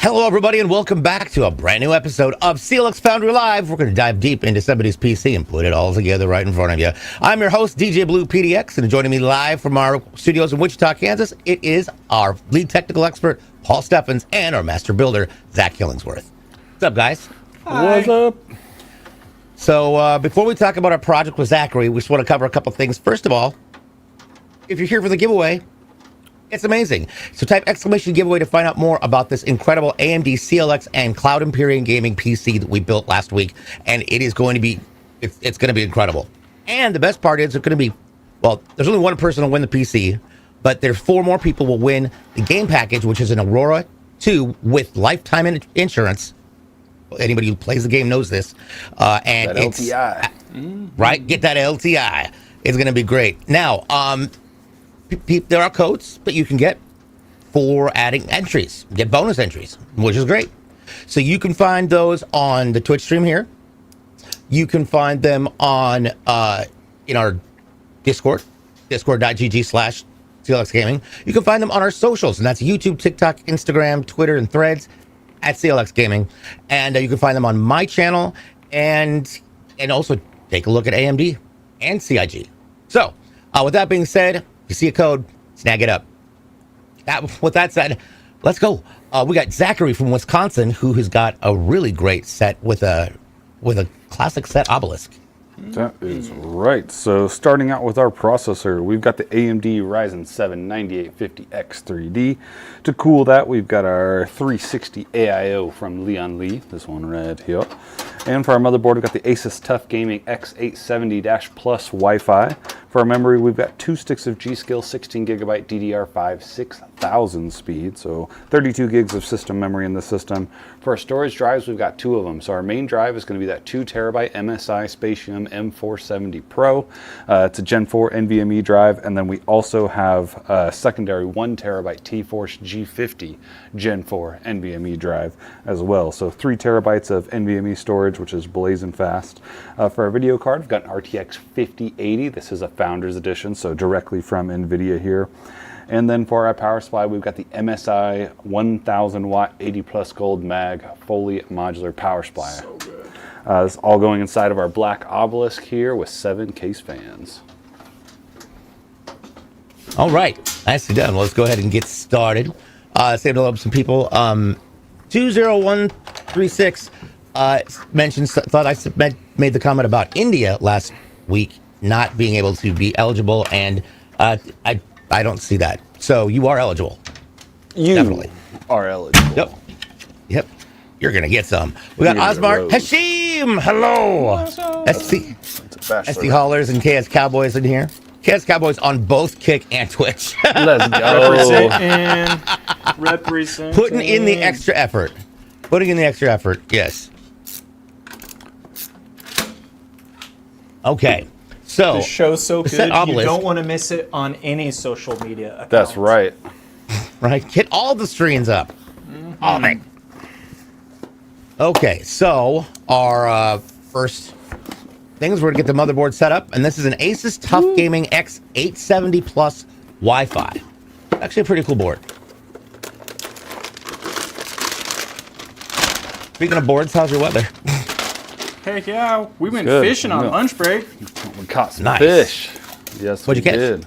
Hello, everybody, and welcome back to a brand new episode of CLX Foundry Live. We're going to dive deep into somebody's PC and put it all together right in front of you. I'm your host, DJ Blue PDX, and joining me live from our studios in Wichita, Kansas, it is our lead technical expert, Paul Steffens, and our master builder, Zach Killingsworth. What's up, guys? Hi. What's up? So before we talk about our project with Zachary, we just want to cover a couple things. First of all, if you're here for the giveaway, it's amazing. So type exclamation giveaway to find out more about this incredible AMD CLX and Cloud Empyrean Gaming PC that we built last week. And it is going to be, it's going to be incredible. And the best part is it's going to be, well, there's only one person will win the PC, but there's 4 more people will win the game package, which is an Aurora 2 with lifetime insurance. Anybody who plays the game knows this. And that it's LTI. Right? Get that LTI. It's going to be great. Now, there are codes that you can get for adding entries, get bonus entries, which is great. So you can find those on the Twitch stream here. You can find them on in our Discord, discord.gg/CLX Gaming. You can find them on our socials, and that's YouTube, TikTok, Instagram, Twitter, and Threads at CLX Gaming. And you can find them on my channel, and also take a look at AMD and CIG. So with that being said, you see a code, snag it up. With that said, let's go. We got Zachary from Wisconsin, who has got a really great set with a classic set Obelisk. That is right. So starting out with our processor, we've got the AMD Ryzen 7 9850X3D. To cool that, we've got our 360 AIO from Leon Lee, this one right here. And for our motherboard, we've got the Asus TUF Gaming X870-Plus Wi-Fi. For our memory, we've got 2 sticks of G.Skill 16GB DDR5 6000 speed, so 32 gigs of system memory in the system. For our storage drives, we've got 2 of them. So our main drive is going to be that 2TB MSI Spatium M470 Pro. It's a Gen 4 NVMe drive, and then we also have a secondary 1TB T-Force G50 Gen 4 NVMe drive as well. So 3 terabytes of NVMe storage, which is blazing fast. For our video card, we've got an RTX 5080. This is a Founders Edition, so directly from NVIDIA here. And then for our power supply, we've got the MSI 1000 watt 80 plus gold mag fully modular power supply. So good. This is all going inside of our black Obelisk here with 7 case fans. All right, nicely done. Let's go ahead and get started. Say hello to some people. 20136 mentioned, thought I made the comment about India last week not being able to be eligible, and I don't see that. So you are eligible. You definitely are eligible. Yep. You're gonna get some. We got Osmar Hashim. Hello. SC Haulers and KS Cowboys in here. KS Cowboys on both Kick and Twitch. Let's go. Represent. Putting in the extra effort. Yes. Okay. So the show's so good, you Obelisk, don't want to miss it on any social media account. That's right. Right? Get all the screens up. All of it. Okay, so our first things, we're going to get the motherboard set up, and this is an Asus TUF Gaming X870 Plus Wi-Fi. Actually a pretty cool board. Speaking of boards, how's your weather? Heck yeah, we went fishing on lunch break. We caught some fish. Yes, What'd you catch? Did.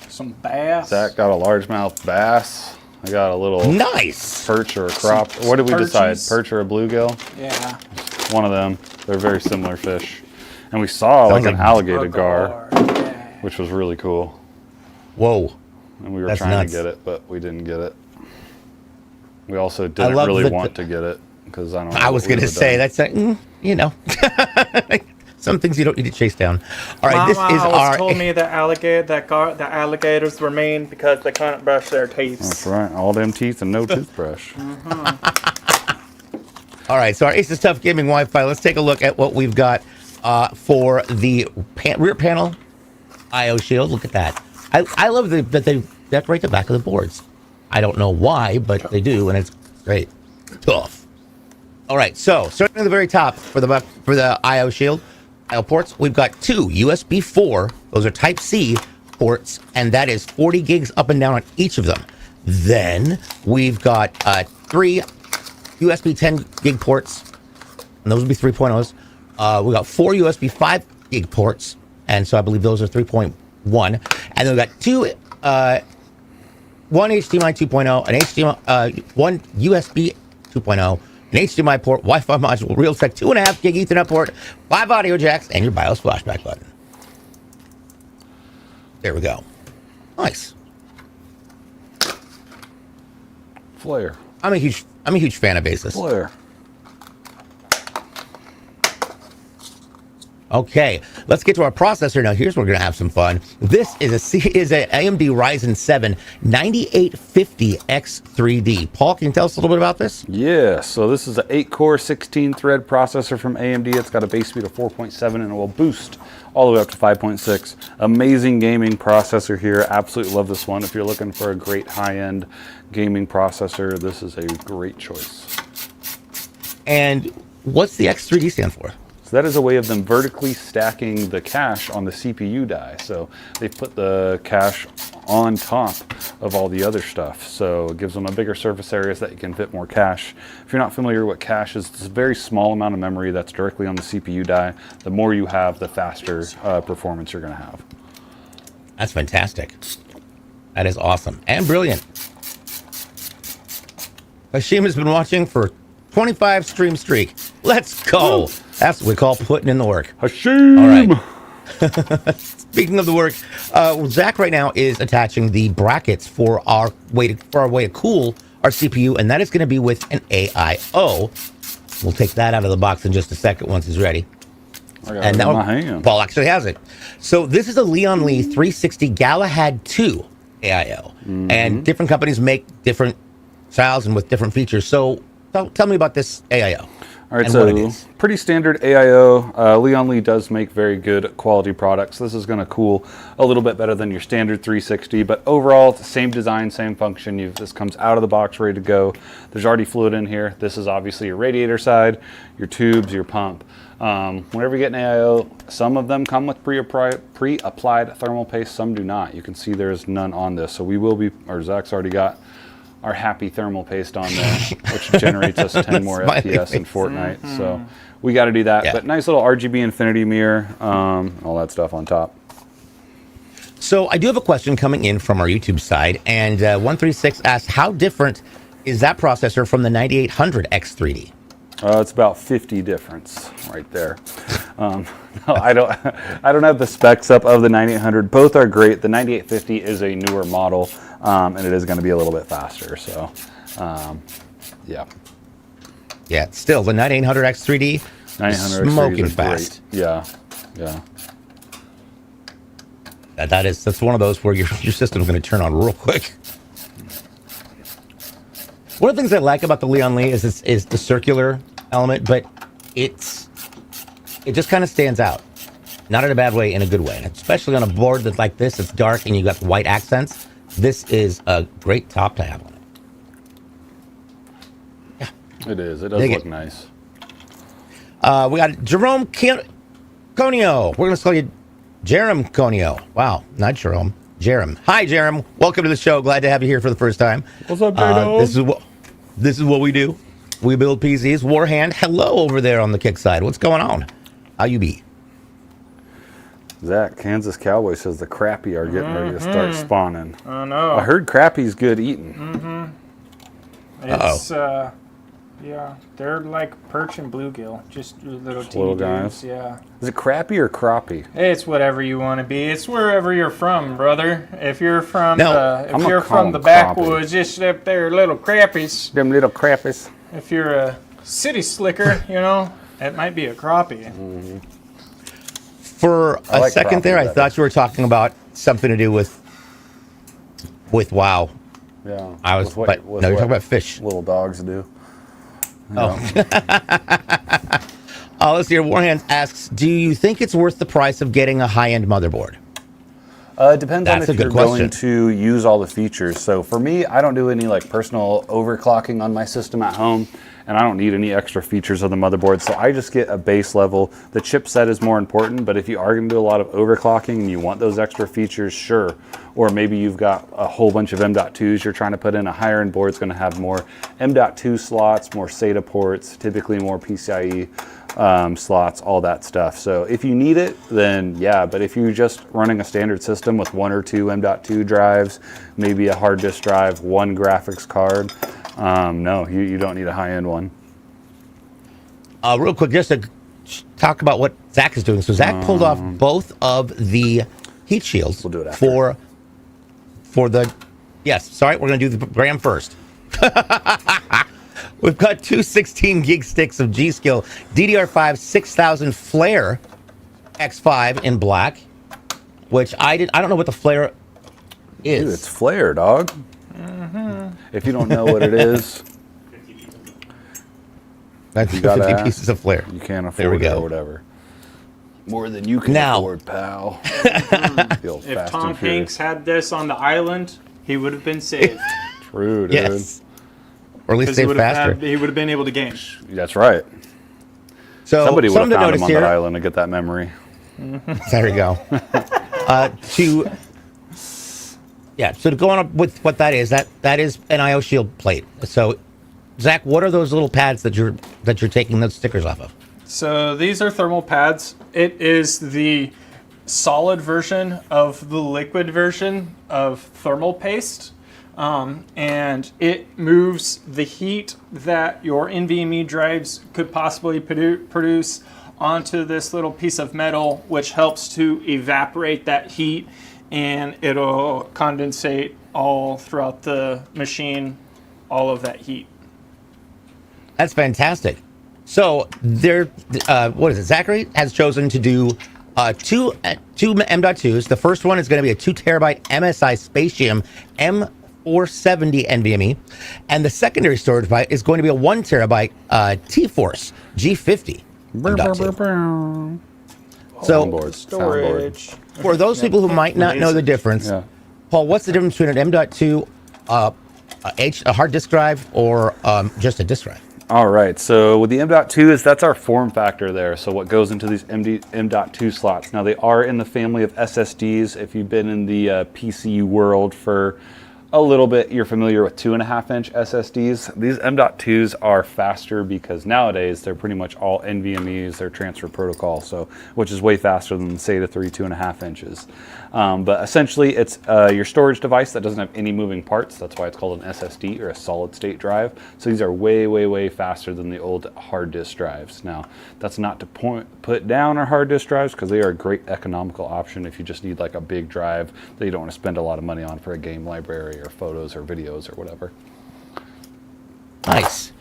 Some bass. Zach got a largemouth bass. I got a little perch or a crop. What did we decide? Perch or a bluegill? Yeah. One of them. They're very similar fish. And we saw like an alligator gar, which was really cool. Whoa. And we were trying to get it, but we didn't get it. We also didn't really want to get it because I don't know. I was going to say, that's you know. Some things you don't need to chase down. All right, this is our. told me that the alligators were mean because they couldn't brush their teeth. That's right, all them teeth and no toothbrush. All right, so our Asus TUF Gaming Wi-Fi. Let's take a look at what we've got for the rear panel I/O shield. Look at that. I love that they decorate the back of the boards. I don't know why, but they do, and it's great. Tough. All right, so starting at the very top for the I/O shield. I/O ports, we've got 2 USB 4. Those are Type C ports, and that is 40 gigs up and down on each of them. Then we've got 3 USB 10 gig ports, and those would be 3.0s. We got 4 USB 5 gig ports, and so I believe those are 3.1. And then we got 1 HDMI 2.0, one USB 2.0, an HDMI port, Wi-Fi module, Realtek 2.5 gig Ethernet port, 5 audio jacks, and your BIOS flashback button. There we go. Nice. Flare. I'm a huge fan of Basis. Flare. Okay, let's get to our processor now. Here's where we're gonna have some fun. This is a AMD Ryzen 7 9850X3D. Paul, can you tell us a little bit about this? Yeah, so this is an 8-core, 16-thread processor from AMD. It's got a base speed of 4.7 and it will boost all the way up to 5.6. Amazing gaming processor here. Absolutely love this one. If you're looking for a great high-end gaming processor, this is a great choice. And what's the X3D stand for? So that is a way of them vertically stacking the cache on the CPU die. So they put the cache on top of all the other stuff. So it gives them a bigger surface area so that you can fit more cache. If you're not familiar with what cache is, it's a very small amount of memory that's directly on the CPU die. The more you have, the faster performance you're gonna have. That's fantastic. That is awesome and brilliant. Hashim has been watching for 25 stream streak. Let's go. That's what we call putting in the work. Hashim! All right. Speaking of the work, Zach right now is attaching the brackets for our way to cool our CPU, and that is going to be with an AIO. We'll take that out of the box in just a second once he's ready. I got And it in now my hand. Paul actually has it. So this is a Leon Lee 360 Galahad 2 AIO, and different companies make different styles and with different features. So tell me about this AIO. All right, and so what it is. pretty standard AIO. Leon Lee does make very good quality products. This is going to cool a little bit better than your standard 360, but overall, it's the same design, same function. This comes out of the box ready to go. There's already fluid in here. This is obviously your radiator side, your tubes, your pump. Whenever you get an AIO, some of them come with pre-applied thermal paste, some do not. You can see there's none on this, so we will be, or Zach's already got our happy thermal paste on there, which generates us 10 more FPS in Fortnite. So we got to do that. Yeah. But nice little RGB infinity mirror, all that stuff on top. So I do have a question coming in from our YouTube side, and 136 asks, how different is that processor from the 9800 X3D? It's about 50 difference right there. No, I don't have the specs up of the 9800. Both are great. The 9850 is a newer model, and it is going to be a little bit faster. So, yeah. Yeah, still the 9800 X3D, 9800 smoking is fast. great. Yeah, yeah. That's one of those where your system's going to turn on real quick. One of the things I like about the Leon Lee is the circular element, but it just kind of stands out. Not in a bad way, in a good way. Especially on a board that's like this, it's dark and you got white accents. This is a great top to have on it. Yeah. It is. It does look nice. We got Jerome Conio. We're going to call you Jerem Conio. Wow, not Jerome. Jerem. Hi, Jerem. Welcome to the show. Glad to have you here for the first time. What's up, J-Dog? This is what we do. We build PCs. Warhand, hello over there on the kick side. What's going on? How you be? Zach, Kansas Cowboy says the crappie are getting ready to start spawning. I know. I heard crappie's good eating. It's, yeah, they're like perch and bluegill, just little teeny little dudes, guys. yeah. Is it crappie or crappie? It's whatever you want to be. It's wherever you're from, brother. If you're from No, the, I'm if gonna you're call from the them crappie. backwoods, just up there, little crappies. Them little crappies. If you're a city slicker, you know, it might be a crappie. For a like second crappie there, I better. thought you were talking about something to do with WoW. Yeah. I was, but no, you're talking about fish. Little dogs do. Oh. Let's see here. Warhands asks, do you think it's worth the price of getting a high-end motherboard? It depends That's on a if good you're going question. to use all the features. So for me, I don't do any like personal overclocking on my system at home. and I don't need any extra features of the motherboard, so I just get a base level. The chipset is more important, but if you are going to do a lot of overclocking and you want those extra features, sure. Or maybe you've got a whole bunch of M.2s you're trying to put in. A higher end board's going to have more M.2 slots, more SATA ports, typically more PCIe slots, all that stuff. So if you need it, then yeah, but if you're just running a standard system with 1 or 2 M.2 drives, maybe a hard disk drive, 1 graphics card, no, you don't need a high-end one. Real quick, just to talk about what Zach is doing. So Zach pulled off both of the heat shields. We'll do it after. For the, yes, sorry, we're going to do the gram first. We've got 2 16 gig sticks of G.Skill DDR5 6000 Flare X5 in black, which I don't know what the Flare is. Dude, it's Flare, dog. If you don't know what it is, that's you gotta 50 ask. pieces of Flare. You can't There we afford it go. or whatever. More than you can Now- afford, pal. If Tom Hanks had this on the island, he would have been saved. True, dude. Yes. Or at least Because save faster. he would have been able to game. That's right. So Somebody would have something to found him notice on here. that island to get that memory. There you go. So to go on with what that is an IO shield plate. So, Zach, what are those little pads that you're taking those stickers off of? So these are thermal pads. It is the solid version of the liquid version of thermal paste. And it moves the heat that your NVMe drives could possibly produce onto this little piece of metal, which helps to evaporate that heat, and it'll condensate all throughout the machine, all of that heat. That's fantastic. So what is it? Zachary has chosen to do two M.2s. The first one is going to be a 2 terabyte MSI Spatium M470 NVMe, and the secondary storage byte is going to be a 1 terabyte T-Force G50 M.2. So Storage. for those people who might not know the difference, Yeah. Paul, what's the difference between an M.2, a hard disk drive, or just a disk drive? All right, so with the M.2s, that's our form factor there. So what goes into these M.2 slots. Now they are in the family of SSDs. If you've been in the PC world for a little bit, you're familiar with 2.5-inch SSDs. These M.2s are faster because nowadays they're pretty much all NVMEs, they're transfer protocol, so which is way faster than the SATA 3 2.5 inches. But essentially it's your storage device that doesn't have any moving parts. That's why it's called an SSD, or a solid state drive. So these are way faster than the old hard disk drives. Now that's not to put down our hard disk drives, because they are a great economical option if you just need like a big drive that you don't want to spend a lot of money on for a game library or photos or videos or whatever. Nice.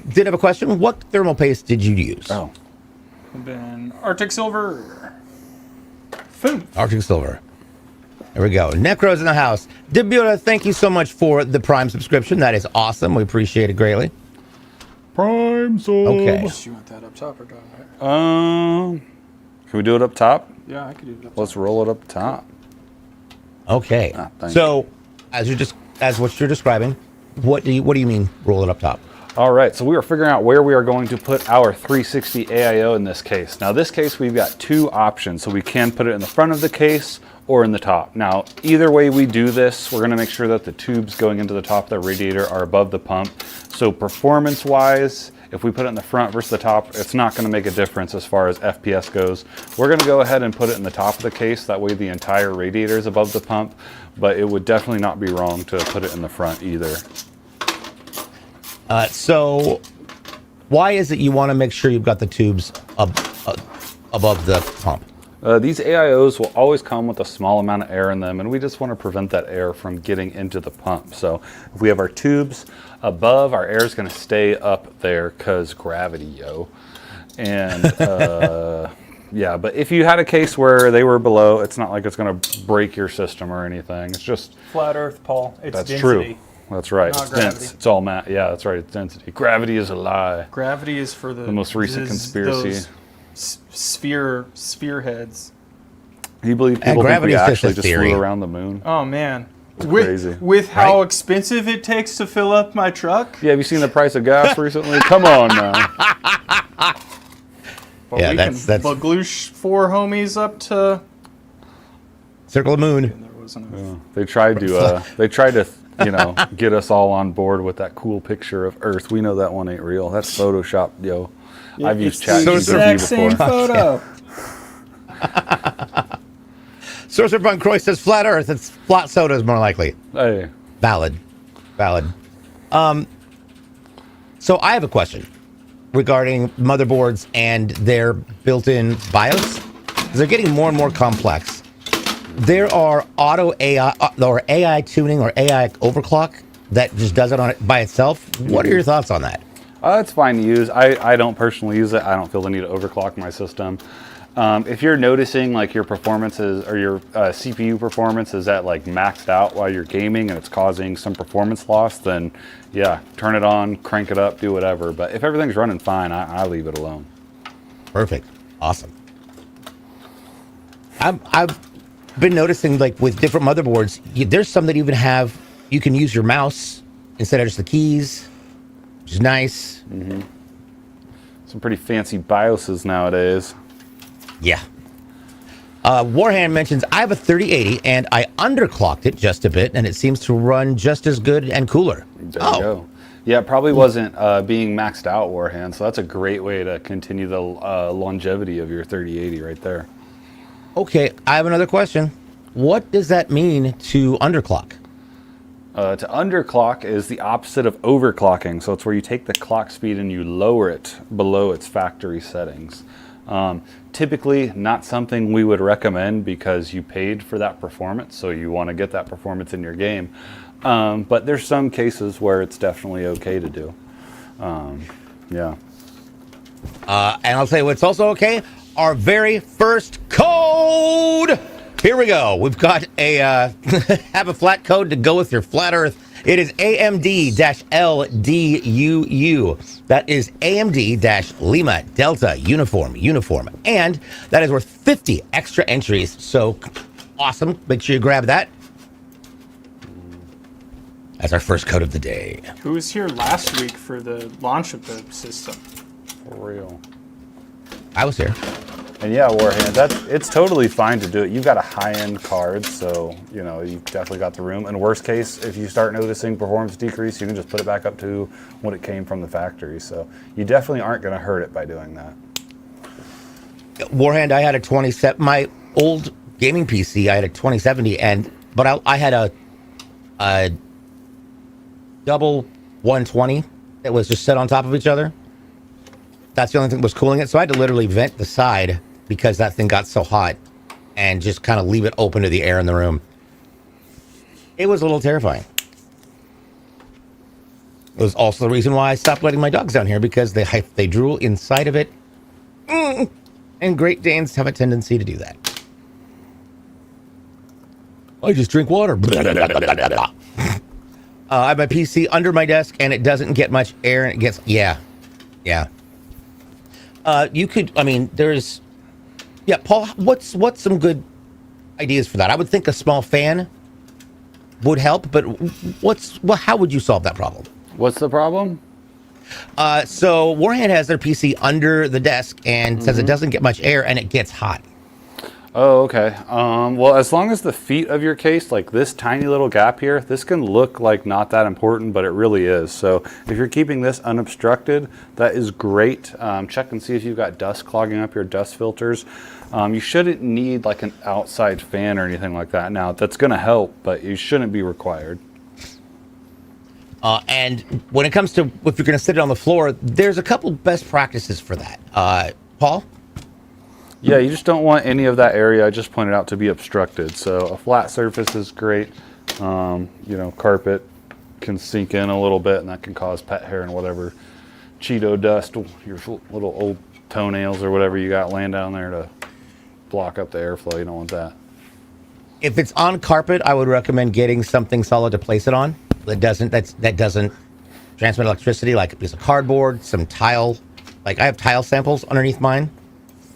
Did have a question. What thermal paste did you use? Oh, Then Arctic Silver. Boom. Arctic Silver. There we go. Necro's in the house. Debuta, thank you so much for the Prime subscription. That is awesome. We appreciate it greatly. Prime sub. Okay. You want that up top or down there? Can we do it up top? Yeah, I could do it up top. Let's roll it up top. Okay. Thank So, as what you're describing, what do you mean roll it up top? All right, so we are figuring out where we are going to put our 360 AIO in this case. Now this case, we've got 2 options. So we can put it in the front of the case or in the top. Now, either way we do this, we're gonna make sure that the tubes going into the top of the radiator are above the pump. So performance-wise, if we put it in the front versus the top, it's not gonna make a difference as far as FPS goes. We're gonna go ahead and put it in the top of the case. That way the entire radiator is above the pump, but it would definitely not be wrong to put it in the front either. So, why is it you want to make sure you've got the tubes above the pump? These AIOs will always come with a small amount of air in them, and we just want to prevent that air from getting into the pump. So if we have our tubes above, our air is going to stay up there because gravity, yo. And yeah, but if you had a case where they were below, it's not like it's going to break your system or anything. It's just Flat Earth, Paul. It's that's density. true. That's right. Not It's gravity. dense. It's all math. Yeah, that's right. It's density. Gravity is a lie. Gravity is for the most recent conspiracy. those spearheads. Do you believe people think gravity we is just actually a just theory. flew around the moon? Oh man, Crazy. With how Right? expensive it takes to fill up my truck. Yeah, have you seen the price of gas recently? Come on now. But Yeah, we that's- can bagloosh 4 homies up to. Circle of the moon. There wasn't a They tried to, get us all on board with that cool picture of Earth. We know that one ain't real. That's Photoshop, yo. I've used ChatGPT same before. photo. Sorcerer Von Croy says flat Earth. It's flat soda is more likely. Hey, Valid. So I have a question regarding motherboards and their built-in BIOS. They're getting more and more complex. There are auto AI or AI tuning or AI overclock that just does it by itself. What are your thoughts on that? it's fine to use. I don't personally use it. I don't feel the need to overclock my system. If you're noticing like your performances or your CPU performance is at like maxed out while you're gaming and it's causing some performance loss, then yeah, turn it on, crank it up, do whatever. But if everything's running fine, I leave it alone. Perfect. Awesome. I've been noticing like with different motherboards, there's some that even have, you can use your mouse instead of just the keys, which is nice. Some pretty fancy BIOSes nowadays. Yeah. Warhand mentions, I have a 3080 and I underclocked it just a bit and it seems to run just as good and cooler. There you go. Yeah, it probably wasn't being maxed out, Warhand, so that's a great way to continue the longevity of your 3080 right there. Okay, I have another question. What does that mean to underclock? To underclock is the opposite of overclocking, so it's where you take the clock speed and you lower it below its factory settings. Typically not something we would recommend because you paid for that performance, so you want to get that performance in your game. But there's some cases where it's definitely okay to do. Yeah. And I'll tell you what's also okay. Our very first code. Here we go. We've got a have a flat code to go with your flat Earth. It is AMD-LDUU. That is AMD-Lima Delta Uniform. And that is worth 50 extra entries. So awesome. Make sure you grab that. That's our first code of the day. Who was here last week for the launch of the system? For real. I was here. And yeah, Warhand, it's totally fine to do it. You've got a high-end card, so you've definitely got the room. And worst case, if you start noticing performance decrease, you can just put it back up to what it came from the factory. So you definitely aren't going to hurt it by doing that. Warhand, I had a 27. My old gaming PC, I had a 2070, but I had a double 120 that was just set on top of each other. That's the only thing that was cooling it. So I had to literally vent the side because that thing got so hot and just kind of leave it open to the air in the room. It was a little terrifying. It was also the reason why I stopped letting my dogs down here because they drool inside of it. And Great Danes have a tendency to do that. I just drink water. I have my PC under my desk and it doesn't get much air and it gets, yeah. You could, Paul, what's some good ideas for that? I would think a small fan would help, but how would you solve that problem? What's the problem? So Warhand has their PC under the desk and says it doesn't get much air and it gets hot. Oh, okay. Well, as long as the feet of your case, like this tiny little gap here, this can look like not that important, but it really is. So if you're keeping this unobstructed, that is great. Check and see if you've got dust clogging up your dust filters. You shouldn't need like an outside fan or anything like that. Now, that's going to help, but you shouldn't be required. And when it comes to if you're going to sit it on the floor, there's a couple best practices for that. Paul? Yeah, you just don't want any of that area I just pointed out to be obstructed. So a flat surface is great. Carpet can sink in a little bit and that can cause pet hair and whatever Cheeto dust, your little old toenails or whatever you got laying down there to block up the airflow. You don't want that. If it's on carpet, I would recommend getting something solid to place it on that doesn't transmit electricity, like a piece of cardboard, some tile. Like I have tile samples underneath mine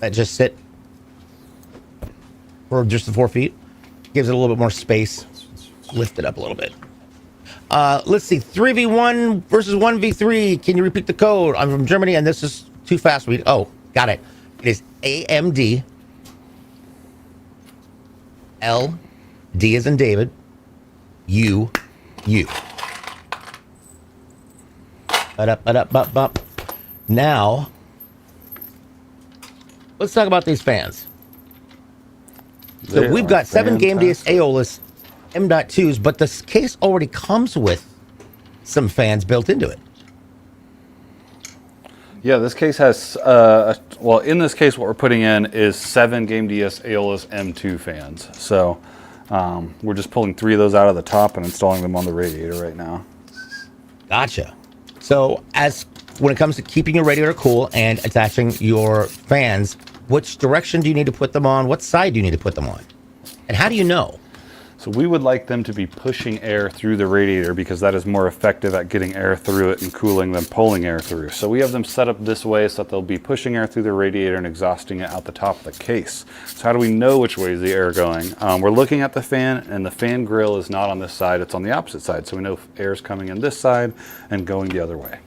that just sit for just the 4 feet. Gives it a little bit more space. lift it up a little bit. Let's see, 3v1 versus 1v3. Can you repeat the code? I'm from Germany, and this is too fast. Oh, got it. It is AMD. L, D as in David. U. Ba-da-ba-da-ba-ba. Now, let's talk about these fans. So we've got 7 Game DS AOLIS M.2s, but this case already comes with some fans built into it. Yeah, this case has, well, in this case, what we're putting in is 7 Game DS AOLIS M2 fans. So we're just pulling 3 of those out of the top and installing them on the radiator right now. Gotcha. So when it comes to keeping your radiator cool and attaching your fans, which direction do you need to put them on? What side do you need to put them on? And how do you know? So we would like them to be pushing air through the radiator because that is more effective at getting air through it and cooling than pulling air through. So we have them set up this way so that they'll be pushing air through the radiator and exhausting it out the top of the case. So how do we know which way is the air going? We're looking at the fan, and the fan grill is not on this side, it's on the opposite side. So we know if air is coming in this side and going the other way.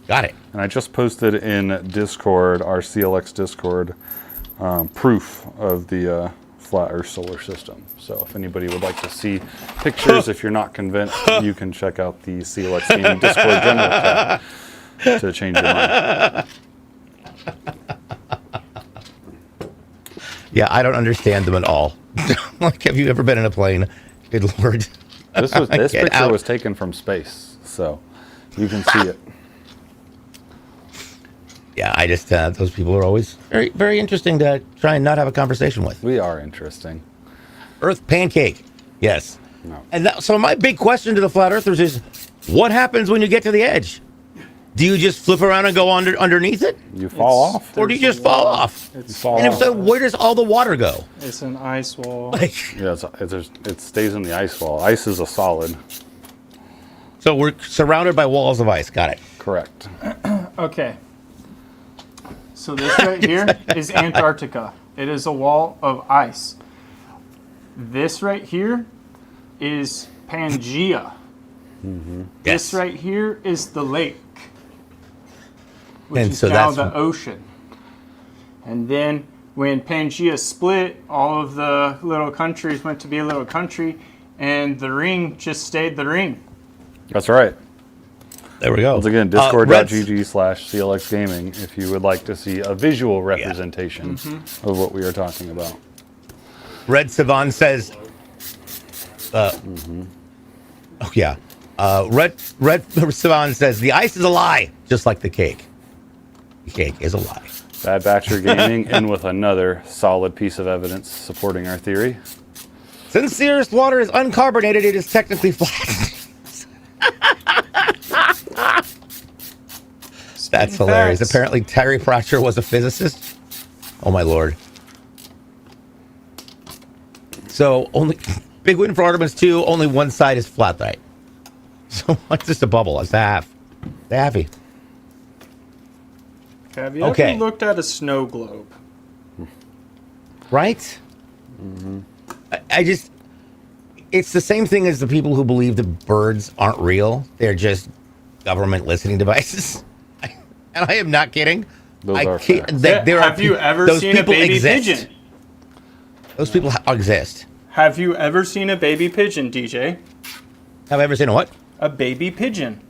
Got it. And I just posted in Discord, our CLX Discord, proof of the flat earth solar system. So if anybody would like to see pictures, if you're not convinced, you can check out the CLX Gaming Discord general chat to change your mind. Yeah, I don't understand them at all. Like, have you ever been in a plane? Good Lord. This picture was taken from space, so you can see it. Yeah, I just, those people are always very, very interesting to try and not have a conversation with. We are interesting. Earth pancake. Yes. No. And so my big question to the flat earthers is, what happens when you get to the edge? Do you just flip around and go underneath it? You fall off. Or do you just fall off? You fall And if off. so, where does all the water go? It's an ice wall. Like, Yeah, it stays in the ice wall. Ice is a solid. so we're surrounded by walls of ice. Got it. Correct. Okay. So this right here is Antarctica. It is a wall of ice. This right here is Pangea. This right here is the lake, which And is so now that's- the ocean. And then when Pangea split, all of the little countries went to be a little country, and the ring just stayed the ring. That's right. There we go. Once again, discord.gg/CLX Gaming if you would like to see a visual representation of what we are talking about. Red Savan says, oh yeah. Red Savan says, the ice is a lie, just like the cake. The cake is a lie. Bad Batcher Gaming in with another solid piece of evidence supporting our theory. Since the Earth's water is uncarbonated, it is technically flat. That's hilarious. Facts. Apparently, Terry Pratchett was a physicist. Oh my lord. So only big win for Artemis 2. Only one side is flat, right? So what's just a bubble? It's a half. It's a halfy. Have you Okay. ever looked at a snow globe? Right? I just, it's the same thing as the people who believe that birds aren't real. They're just government listening devices. And I am not kidding. Those are can't- facts. Have you ever those seen a people baby exist. pigeon? Those people exist. Have you ever seen a baby pigeon, DJ? Have I ever seen a what? A baby pigeon.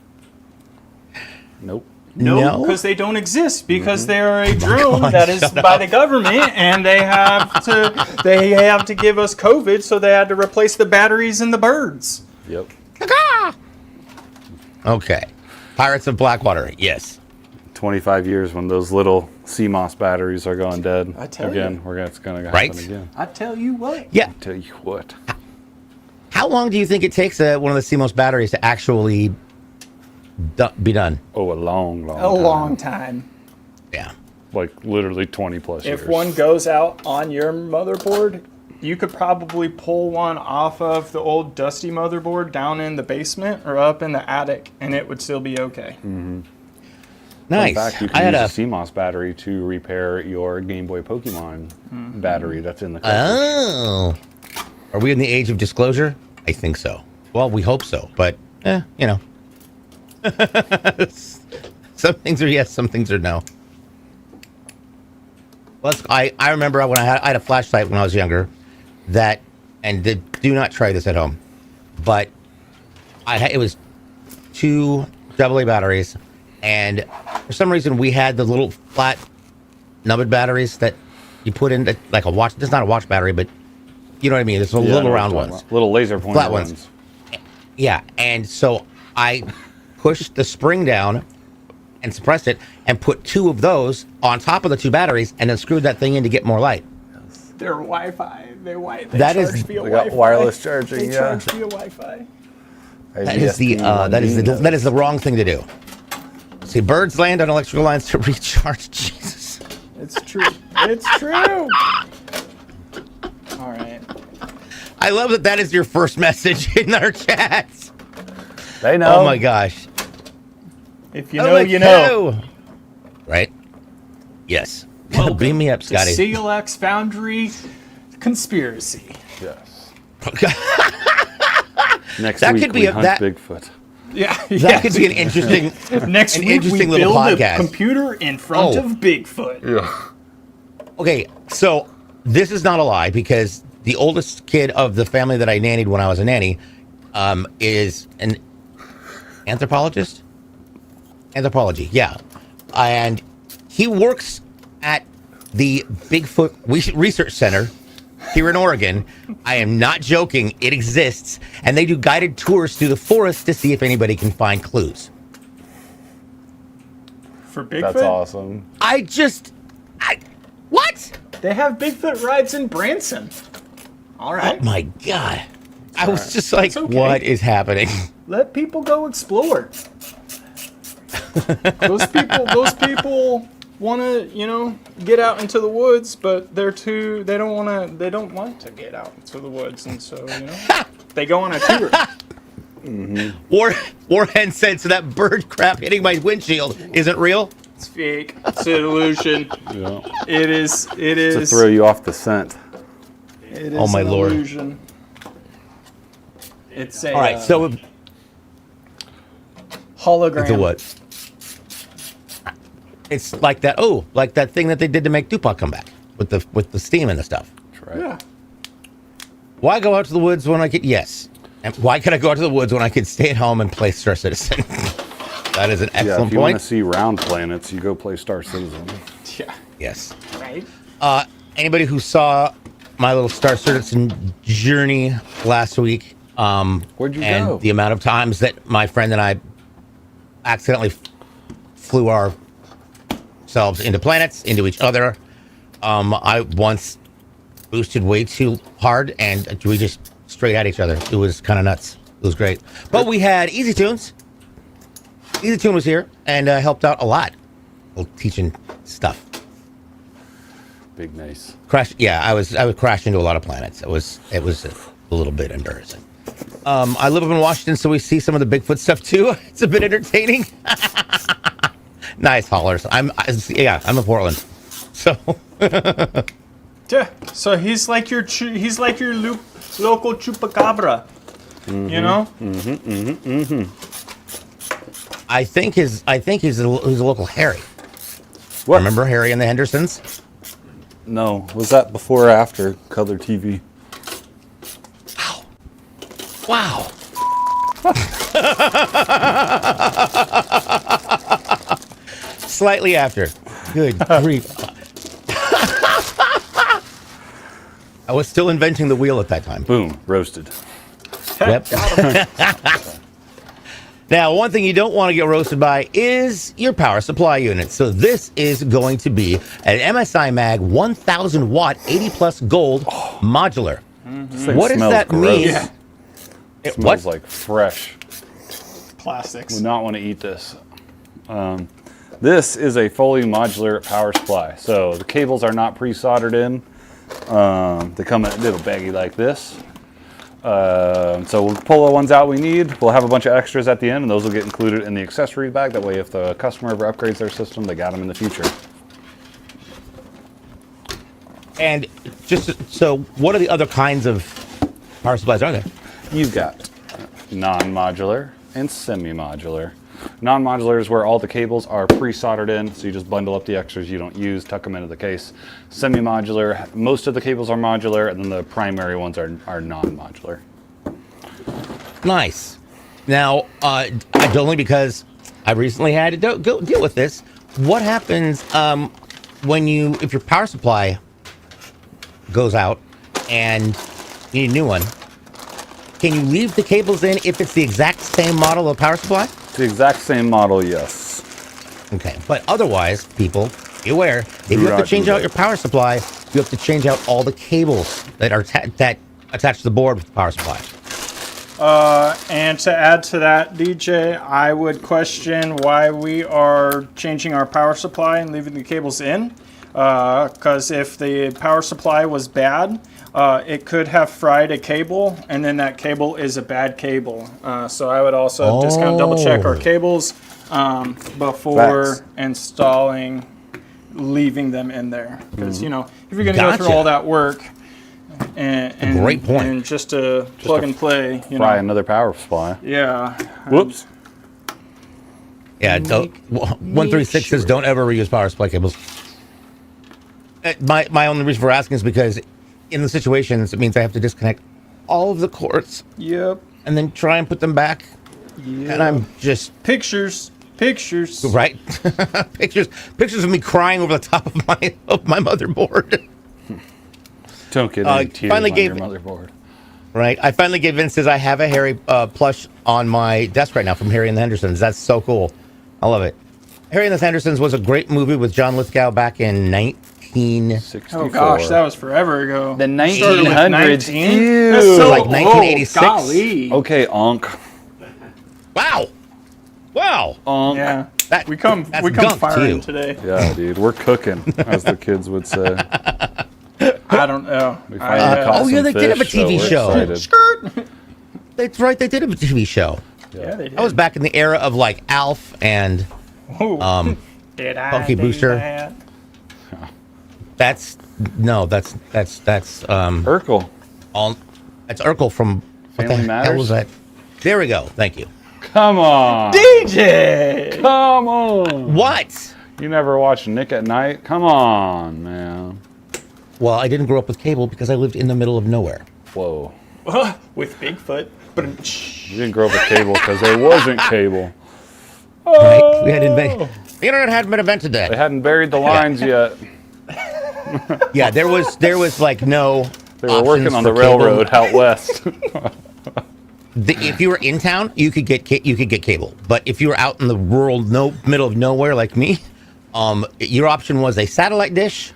Nope. No. because they don't exist because they are a drone that is by the government, and they have to give us COVID, so they had to replace the batteries in the birds. Yep. Okay. Pirates of Blackwater. Yes. 25 years when those little CMOS batteries are going dead. I tell again, you. it's going to Right? happen again. I tell you what. Yeah. Tell you what. How long do you think it takes one of the CMOS batteries to actually be done? Oh, a long A time. long time. Yeah. Like literally 20 plus years. If one goes out on your motherboard, you could probably pull one off of the old dusty motherboard down in the basement or up in the attic, and it would still be okay. Nice. In fact, you I can had use a CMOS battery to repair your Game Boy Pokemon battery that's in the cartridge. Oh. Are we in the age of disclosure? I think so. Well, we hope so, but you know, some things are yes, some things are no. I remember when I had a flashlight when I was younger, do not try this at home, but it was 2 AA batteries, and for some reason we had the little flat nubbed batteries that you put in like a watch. It's not a watch battery, but you know what I mean. It's the little round ones, little laser pointer flat ones. Yeah, and so I pushed the spring down and suppressed it, and put 2 of those on top of the 2 batteries, and then screwed that thing in to get more light. They're Wi-Fi. They that charge is via they Wi-Fi. got wireless charging. They charge via Wi-Fi. That is the wrong thing to do. See, birds land on electrical lines to recharge. Jesus. It's true. It's true. All right. I love that is your first message in our chats. They know. Oh my gosh. If you know, you know. Right? Yes. Beam me up, Scotty. CLX Foundry conspiracy. Yes. Next That week could be we a- hunt that- Bigfoot. Yeah. That could be an interesting, Next an week interesting we little build podcast. a computer in front Oh. of Bigfoot. Yeah. Okay, so this is not a lie because the oldest kid of the family that I nannied when I was a nanny is an anthropologist. Anthropology, yeah, and he works at the Bigfoot Research Center here in Oregon. I am not joking; it exists, and they do guided tours through the forest to see if anybody can find clues. For Bigfoot? That's awesome. What? They have Bigfoot rides in Branson. All right. Oh my god! I was just like, It's okay. what is happening? Let people go explore. Those people want to, get out into the woods, but they don't want to get out into the woods, and so, they go on a tour. Warhead said, so that bird crap hitting my windshield isn't real? It's fake. It's an illusion. Yeah. It is. To throw you off the scent. It is Oh, my an Lord. illusion. It's a All right, so hologram. it's a what? It's like that. Oh, like that thing that they did to make Tupac come back with the steam and the stuff. That's right. Yeah. Why go out to the woods when I could? Yes. And why could I go out to the woods when I could stay at home and play Star Citizen? That is an Yeah, excellent if you want point. to see round planets, you go play Star Citizen. Yeah. Yes. Right. Anybody who saw my little Star Citizen journey last week, Where'd you and go? the amount of times that my friend and I accidentally flew ourselves into planets, into each other. I once boosted way too hard, and we just straight at each other. It was kind of nuts. It was great. But we had Easy Tunes. Easy Tune was here and helped out a lot. Teaching stuff. Big nice. I was crashed into a lot of planets. It was a little bit embarrassing. I live up in Washington, so we see some of the Bigfoot stuff too. It's a bit entertaining. Nice hollers. I'm in Portland, so Yeah. So he's like your local chupacabra. I think he's a local Harry. What? Remember Harry and the Hendersons? No. Was that before or after color TV? Wow. Slightly after. Good grief. I was still inventing the wheel at that time. Boom. Roasted. Yep. Now, one thing you don't want to get roasted by is your power supply unit. So this is going to be an MSI Mag 1000 watt 80 plus gold modular. This thing What does smells that gross. mean? Yeah. It smells like fresh. Plastics. Would not want to eat this. This is a fully modular power supply. So the cables are not pre-soldered in. They come in a little baggie like this. So we'll pull the ones out we need. We'll have a bunch of extras at the end, and those will get included in the accessories bag. That way, if the customer ever upgrades their system, they got them in the future. And just so, what are the other kinds of power supplies are there? you've got non-modular and semi-modular. Non-modular is where all the cables are pre-soldered in, so you just bundle up the extras you don't use, tuck them into the case. Semi-modular, most of the cables are modular, and then the primary ones are non-modular. Nice. Now, only because I recently had to go deal with this. What happens if your power supply goes out and you need a new one? Can you leave the cables in if it's the exact same model of power supply? The exact same model, yes. Okay, but otherwise, people, be aware, if you have to change out your power supply, you have to change out all the cables that are that attach to the board with the power supply. And to add to that, DJ, I would question why we are changing our power supply and leaving the cables in. Because if the power supply was bad, it could have fried a cable, and then that cable is a bad cable. So I would also just kind of double check our cables before installing, leaving them in there. Because, you know, if you're going to go through all that work, and great point. and just to plug and play, you Fry know. another power supply. Yeah. Whoops. Yeah, 136 says don't ever reuse power supply cables. My only reason for asking is because in the situations, it means I have to disconnect all of the cords. Yep. And then try and put them back. Yep. And I'm just... Pictures. Right? pictures of me crying over the top of my motherboard. Don't get any tears finally on gave- your motherboard. Right? I finally gave Vince I have a Harry plush on my desk right now from Harry and the Hendersons. That's so cool. I love it. Harry and the Hendersons was a great movie with John Lithgow back in 64. Oh gosh, that was forever ago. The Started with 1900s. 19? Ew. That's so Like 1986. old. Golly. Okay, Onk. Wow. Onk. Yeah. That- we come that's gunk firing too. today. Yeah, dude, we're cooking, as the kids would say. I don't know. We finally caught oh, yeah, some they did have a fish, so TV we're show. excited. Skirt. That's right. They did have a TV show. Yeah, they did. That was back in the era of like Alf and Did I Funky do Booster. that? that's Urkel. That's Urkel from what Family the hell Matters? was that? There we go. Thank you. Come on. DJ. Come on. What? You never watched Nick at Night? Come on, man. Well, I didn't grow up with cable because I lived in the middle of nowhere. Whoa. With Bigfoot. But You didn't grow up with cable because there wasn't cable. Right? We had invented. The internet hadn't been invented They then. hadn't buried the lines yet. Yeah, there was like no. They were working options on for the cable. railroad out west. If you were in town, you could get cable. But if you were out in the rural middle of nowhere like me, your option was a satellite dish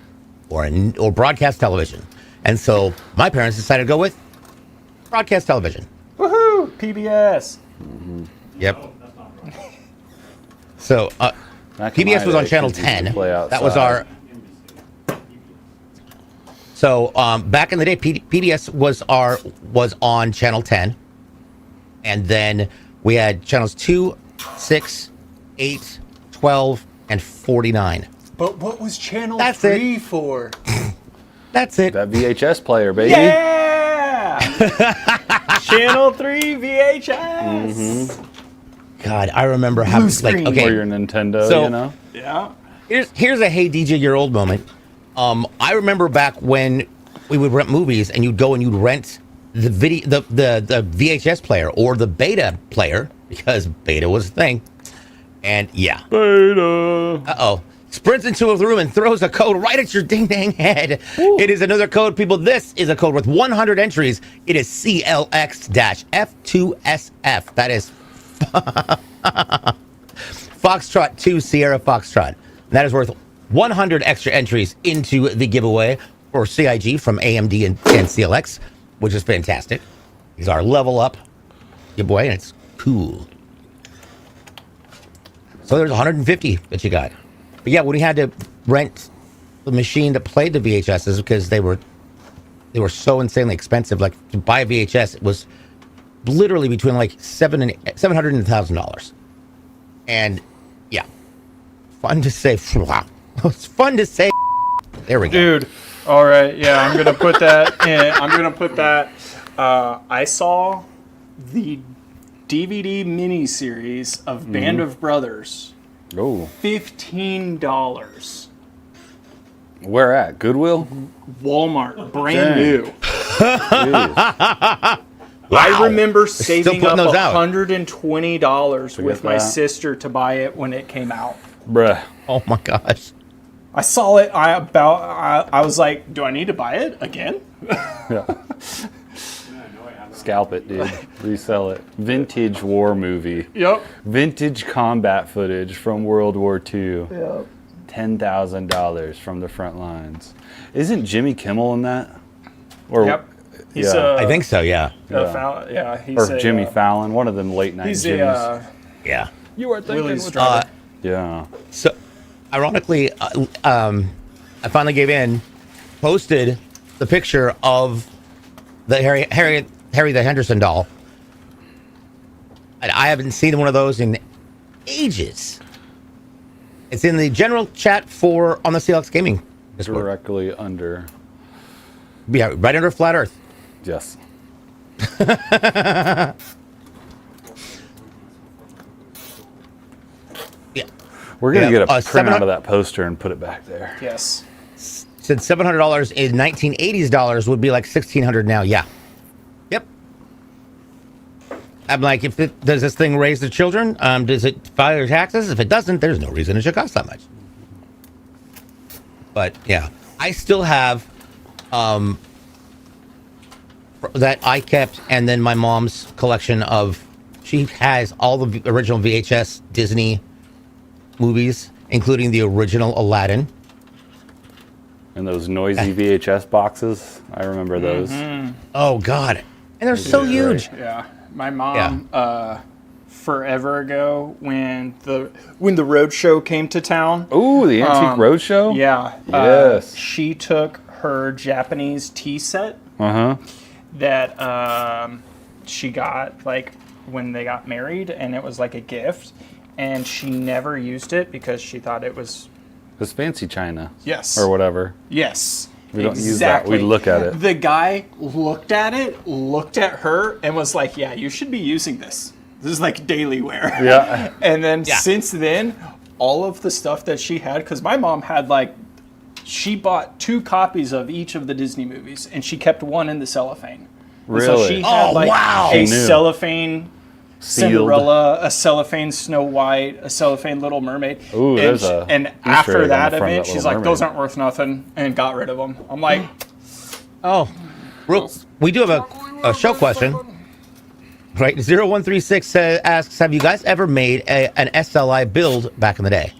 or broadcast television. And so my parents decided to go with broadcast television. woohoo! PBS. Yep. So Back in PBS my was on day, channel kids used to 10. play That was outside. our. So back in the day, PBS was on channel 10, and then we had channels 2, 6, 8, 12, and 49. But what was channel That's 3 for? That's it. That VHS player, baby. Yeah! Channel 3 VHS. God, I remember having like screen. Or okay. your Nintendo, So- you know? Yeah. Here's a hey DJ year old moment. I remember back when we would rent movies and you'd go and you'd rent the the VHS player or the beta player because beta was a thing. And yeah. Beta. Uh-oh. Sprints into a room and throws a code right at your ding-dang head. Ooh. It is another code, people. This is a code with 100 entries. It is CLX-F2SF. That is Foxtrot 2 Sierra Foxtrot. And that is worth 100 extra entries into the giveaway for CIG from AMD and CLX, which is fantastic. These are level up giveaway, and it's cool. So there's 150 that you got. But yeah, when we had to rent the machine that played the VHSs because they were so insanely expensive. Like to buy a VHS, it was literally between like $700 and $1,000. And yeah, fun to say. It's fun to say. There we go. Dude. All right. Yeah, I'm gonna put that in. I'm gonna put that. I saw the DVD miniseries of Band of Brothers. Oh, $15. where at? Goodwill? Walmart, brand Dang. new. Jeez. I remember Still saving putting up those out. $120 with get my that. sister to buy it when it came out. Bruh. Oh my gosh. I saw it. I was like, do I need to buy it again? Yeah. Scalp it, dude. Resell it. Vintage war movie. Yep. Vintage combat footage from World War II. Yep. $10,000 from the front lines. Isn't Jimmy Kimmel in that? Or Yep. He's yeah. I think so, yeah. He's or a, Jimmy Fallon, one of them late night He's Jimmys. Yeah. You are thinking Willie with Struggle. yeah. So, ironically, I finally gave in, posted the picture of the Harry the Henderson doll. And I haven't seen one of those in ages. It's in the general chat on the CLX Gaming Discord. Directly under. Yeah, right under Flat Earth. Yes. Yeah. We're going to Yeah, get a print 700 out of that poster and put it back there. Yes. Since $700 in 1980s dollars would be like $1,600 now. Yeah. Yep. I'm like, does this thing raise the children? Does it file your taxes? If it doesn't, there's no reason it should cost that much. But yeah, I still have that I kept, and then my mom's collection of. She has all the original VHS Disney movies, including the original Aladdin. And those noisy VHS boxes. I remember those. Oh God, and they're so Yeah, huge. right. Yeah. My mom, forever ago, when the Roadshow came to town. Ooh, the Antique Roadshow? Yeah. Yes. She took her Japanese tea set Uh-huh. that she got like when they got married, and it was like a gift, and she never used it because she thought it was It's fancy china. yes Or whatever. yes. We don't use that. We look at it. The guy looked at it, looked at her, and was like, "Yeah, you should be using this. This is like daily wear." Yeah. And then Yeah. since then, all of the stuff that she had, because my mom had like, she bought 2 copies of each of the Disney movies, and she kept one in the cellophane. And so Really? she had Oh, like wow. a She knew. cellophane Sealed. Cinderella, a cellophane Snow White, a cellophane Little Mermaid. Ooh, and there's a and Easter after egg on that the front of event, that she's Little like, "Those Mermaid." aren't worth nothing," and got rid of them. I'm like, Oh, we do have a show question. Right, 0136 asks, have you guys ever made an SLI build back in the day?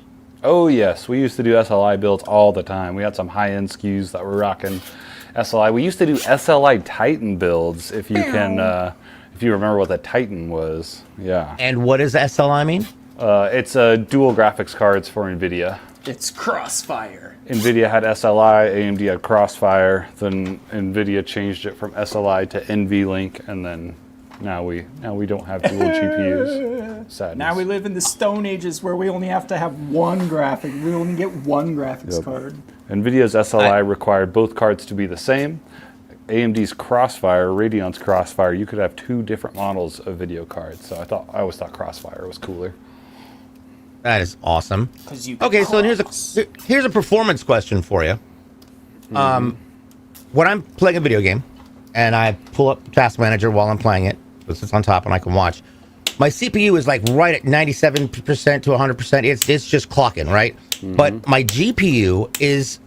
Oh, yes. We used to do SLI builds all the time. We had some high-end SKUs that were rocking SLI. We used to do SLI Titan builds, if you can, if you remember what the Titan was. Yeah. And what does SLI mean? It's dual graphics cards for NVIDIA. "It's Crossfire." NVIDIA had SLI, AMD had Crossfire, then NVIDIA changed it from SLI to NVLink, and then now we don't have dual GPUs. Sadness. Now we live in the Stone Ages where we only have to have one graphic. We only get one graphics card. NVIDIA's SLI required both cards to be the same. AMD's Crossfire, Radeon's Crossfire, you could have 2 different models of video cards. So I always thought Crossfire was cooler. That is awesome. 'Cause you can Okay, so then cross. here's a performance question for you. When I'm playing a video game and I pull up Task Manager while I'm playing it, because it's on top and I can watch, my CPU is like right at 97% to 100%. It's just clocking, right? But my GPU is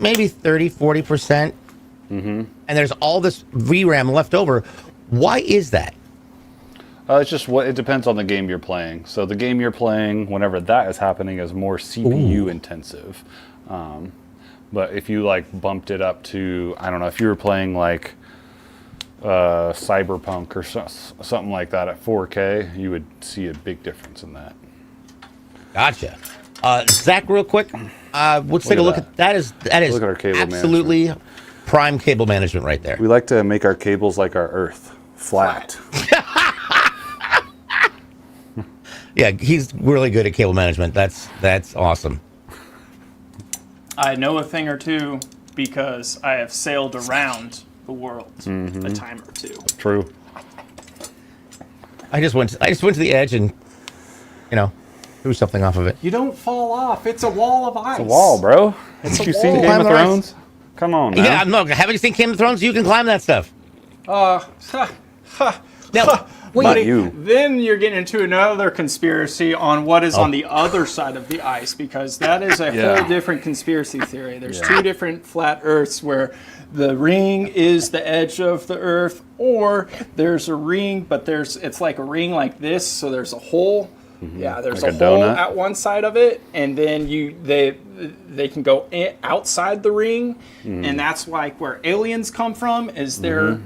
maybe 30, 40%. And there's all this VRAM left over. Why is that? It's just it depends on the game you're playing. So the game you're playing, whenever that is happening, is more CPU intensive. But if you like bumped it up to, I don't know, if you were playing like Cyberpunk or something like that at 4K, you would see a big difference in that. Gotcha. Zach, real quick, let's take a look at that. That is Look at our cable absolutely prime cable management right there. We like to make our cables like our Earth, flat. Yeah, he's really good at cable management. That's awesome. I know a thing or two because I have sailed around the world a time or two. True. I just went to the edge and, threw something off of it. You don't fall off. It's a wall of ice. It's a wall, bro. It's Have you a seen wall. Game of Climb the ice. Thrones? Come on, man. Yeah, no, haven't you seen Game of Thrones? You can climb that stuff. Now, Not you. Then you're getting into another conspiracy on what is on the other side of the ice, because that is a Yeah. whole different conspiracy theory. There's two different flat Earths where the ring is the edge of the Earth, or there's a ring, but it's like a ring like this, so there's a hole. Yeah, there's Like a a hole donut? at one side of it, and then they can go outside the ring, and that's like where aliens come from. Is they're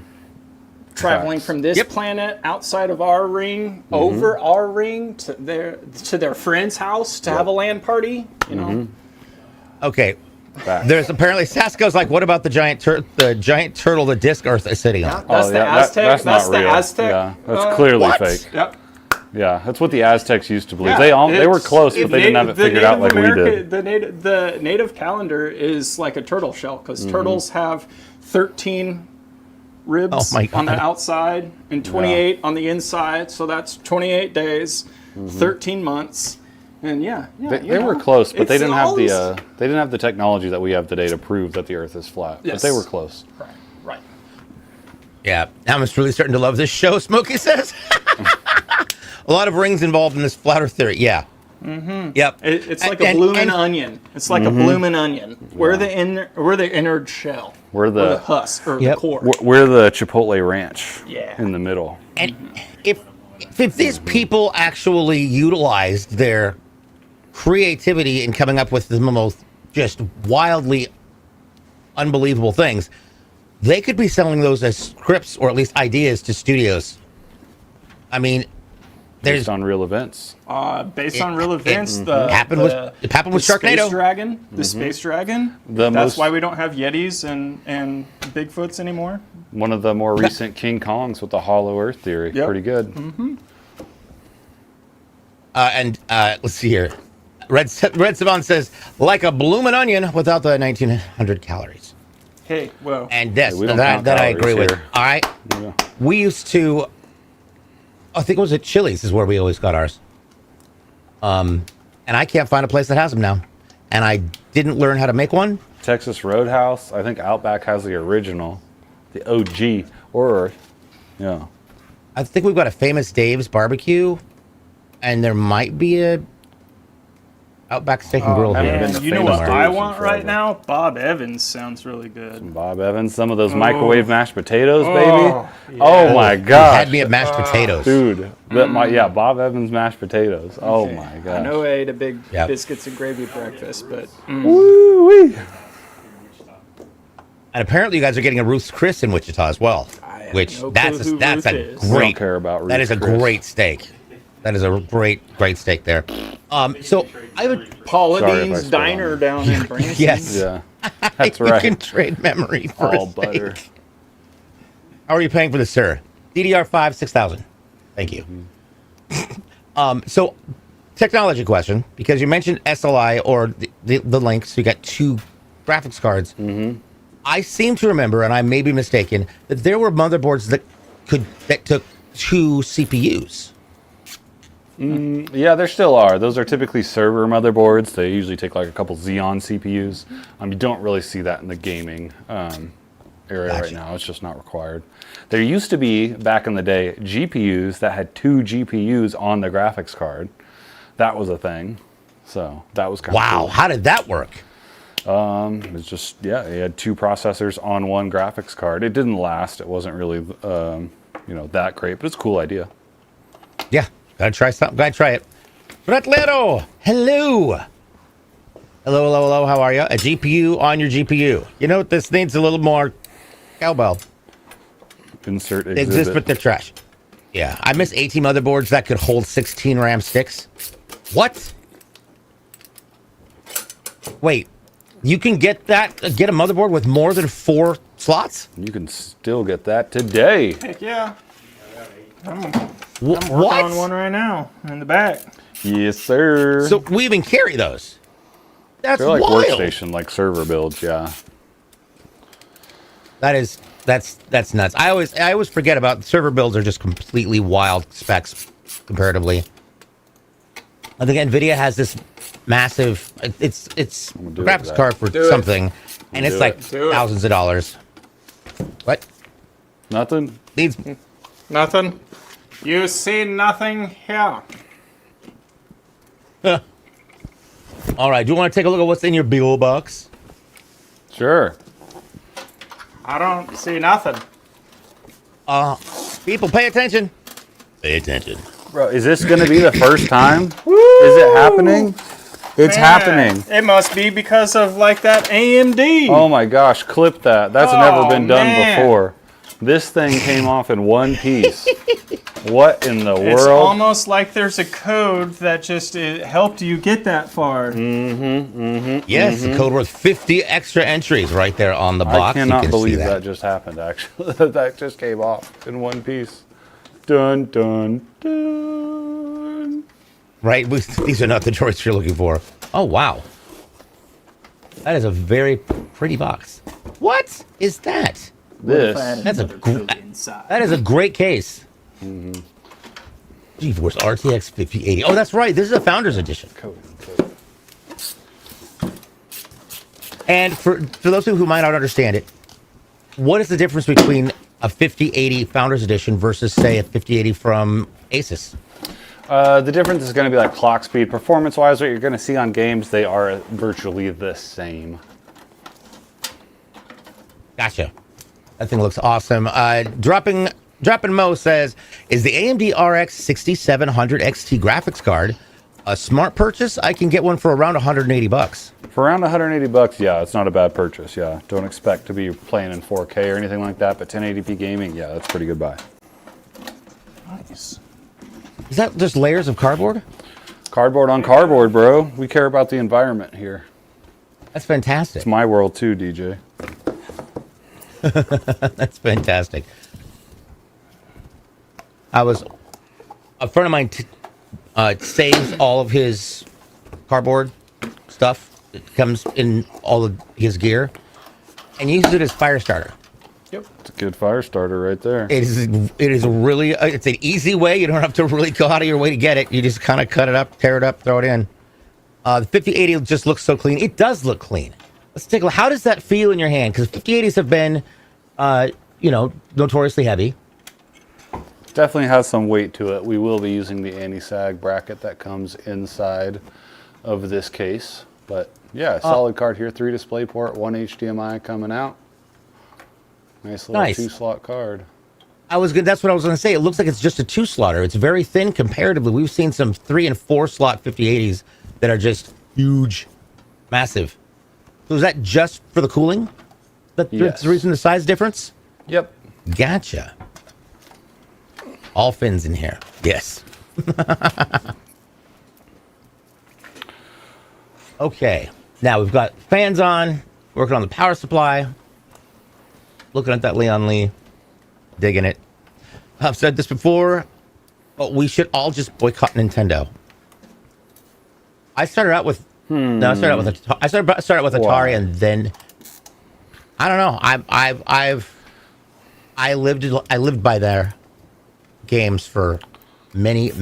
traveling Facts. from this planet outside of our ring over our ring to their friend's house to have a land party. You know, okay. Facts. There's apparently Sasko's like, what about the giant turtle the disc Earth is sitting on? that's the Aztec. That's That's not the real. Aztec. Yeah, that's clearly What? fake. Yep. Yeah, that's what the Aztecs used to believe. Yeah, They were it's- close, but they didn't have it the figured out like Native we America- did. The native calendar is like a turtle shell, because turtles have 13 ribs Oh my on the God. outside and 28 on the inside. So that's 28 days, 13 months, and They were close, but they It's didn't have always- they didn't have the technology that we have today to prove that the Earth is flat. Yes. But they were close. right. Yeah, I'm just really starting to love this show, Smokey says. A lot of rings involved in this flat Earth theory. Yeah. Yep. It's like a blooming onion. It's like a blooming onion. We're the inner shell. We're the- husk or Yep. the core. We're the Chipotle Ranch. Yeah. In the middle. And if these people actually utilized their creativity in coming up with the most just wildly unbelievable things, they could be selling those as scripts or at least ideas to studios. I mean, there's Based on real events. Based on real events, it happened with Sharknado. Space Dragon, the Space Dragon. The That's most- why we don't have Yetis and Bigfoots anymore. One of the more recent King Kongs with the Hollow Earth theory. Yep. Pretty good. Let's see here. Red Savan says, like a bloomin' onion without the 1900 calories. Hey, well, And this, Hey, we don't that count I agree calories with. here. All right. Yeah. We used to, I think it was at Chili's is where we always got ours. And I can't find a place that has them now. And I didn't learn how to make one. Texas Roadhouse. I think Outback has the original. The OG. Or, yeah. I think we've got a Famous Dave's barbecue. And there might be a Outback Steak and Grill man, here. been to you know Famous what Dave's I in want forever. right now? Bob Evans sounds really good. Bob Evans. Some of those microwave mashed potatoes, baby. Oh, Oh my You gosh. had me at mashed potatoes. Dude. Bob Evans mashed potatoes. Oh my gosh. I know I ate a big Yep. biscuits and gravy breakfast, but Woo-wee. And apparently you guys are getting a Ruth's Chris in Wichita as well. I have Which no that's clue who that's Ruth a is. We don't great care about that is a Ruth's Chris. great steak. That is a great steak there. So I have a Paula Sorry if I Dean's spit Diner on down in Branson. yes. Yeah. That's You right. can trade memory for a All steak. butter. How are you paying for this, sir? DDR5 6000. Thank you. So technology question, because you mentioned SLI or the link, so you got two graphics cards. I seem to remember, and I may be mistaken, that there were motherboards that took two CPUs. Yeah, there still are. Those are typically server motherboards. They usually take like a couple Xeon CPUs. You don't really see that in the gaming area right Gotcha. now. It's just not required. There used to be, back in the day, GPUs that had two GPUs on the graphics card. That was a thing. So that was kind of Wow, cool. how did that work? It's just, yeah, you had two processors on one graphics card. It didn't last. It wasn't really, that great, but it's a cool idea. Yeah, gotta try something. Gotta try it. Bretlero, hello. Hello. How are you? A GPU on your GPU. You know what? This needs a little more cowbell. Insert They exist, exhibit. but they're trash. Yeah, I miss AT motherboards that could hold 16 RAM sticks. What? Wait, you can get a motherboard with more than 4 slots? You can still get that today. Heck yeah. I'm What? working on one right now in the back. Yes, sir. So we even carry those. That's They're like wild. workstation, like server builds, yeah. That is That's nuts. I always forget about server builds are just completely wild specs comparatively. I think Nvidia has this massive. It's do graphics it, card for Do it. something, and it's Do like it. Do it. thousands of dollars. What Nothing? needs? Nothing. You see nothing here. All right. Do you want to take a look at what's in your big old box? Sure. I don't see nothing. People, pay attention. Pay attention. Bro, is this going to be the first time? Is it happening? It's happening. It must be because of like that AMD. Oh my gosh, clip that. That's never been done man. before. This thing came off in one piece. What in the It's world? almost like there's a code that just helped you get that far. Yes, the code worth 50 extra entries right there on the box. I You cannot can believe see that just happened, actually. That just came off in one piece. Dun, dun, dun. Right? These are not the droids you're looking for. Oh, wow. That is a very pretty box. What is that? This. That's that is a great case. GeForce RTX 5080. Oh, that's right. This is a Founders Edition. And for those who might not understand it, what is the difference between a 5080 Founders Edition versus, say, a 5080 from Asus? The difference is going to be like clock speed. Performance-wise, what you're going to see on games, they are virtually the same. Gotcha. That thing looks awesome. Dropping Mo says, is the AMD RX 6700 XT graphics card a smart purchase? I can get one for around 180 bucks. For around 180 bucks, yeah, it's not a bad purchase, yeah. Don't expect to be playing in 4K or anything like that, but 1080p gaming, yeah, that's a pretty good buy. Nice. Is that just layers of cardboard? Cardboard on cardboard, bro. We care about the environment here. That's fantastic. It's my world too, DJ. That's fantastic. A friend of mine saves all of his cardboard stuff. It comes in all of his gear and uses it as fire starter. Yep. It's a good fire starter right there. It is really, it's an easy way. You don't have to really go out of your way to get it. You just kind of cut it up, tear it up, throw it in. The 5080 just looks so clean. It does look clean. Let's take a look. How does that feel in your hand? Because 5080s have been, notoriously heavy. Definitely has some weight to it. We will be using the anti-sag bracket that comes inside of this case. But yeah, solid card here. 3 DisplayPort, 1 HDMI coming out. Nice little 2-slot card. That's what I was going to say. It looks like it's just a 2-slotter. It's very thin comparatively. We've seen some 3 and 4 slot 5080s that are just huge, massive. So is that just for the cooling? That's the reason the size difference? Yep. Gotcha. All fins in here. Yes. Okay. Now we've got fans on, working on the power supply. Looking at that Leon Lee, digging it. I've said this before, but we should all just boycott Nintendo. I started out with I started out with Atari, and then I don't know. I lived by their games for many. Yeah,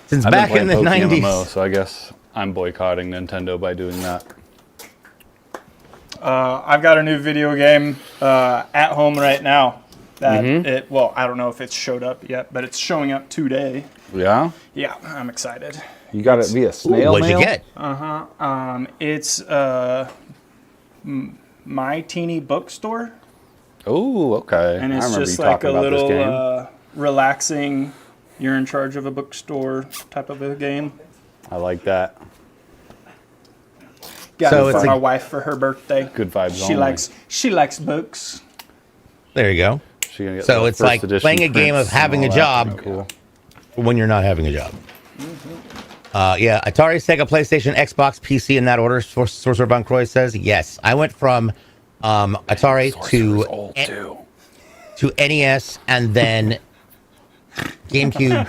since back in the MMO, '90s. so I guess I'm boycotting Nintendo by doing that. I've got a new video game at home right now. I don't know if it's showed up yet, but it's showing up today. Yeah? Yeah, I'm excited. You got it via snail What'd mail? you get? It's My Teeny Bookstore, Oh, okay. and I it's remember just you like a talking about this game. little relaxing, you're in charge of a bookstore type of a game. I like that. Got So it it's for like- my wife for her birthday. Good vibes She only. likes books. There you go. She gonna get So the it's first like edition playing a game prints of having and a all that. job. Pretty Cool. When you're not having a job. Yeah, Atari, Sega, PlayStation, Xbox, PC in that order. Sorcerer Von Croy says yes. I went from Atari Sorcerer's old too. to NES and then GameCube,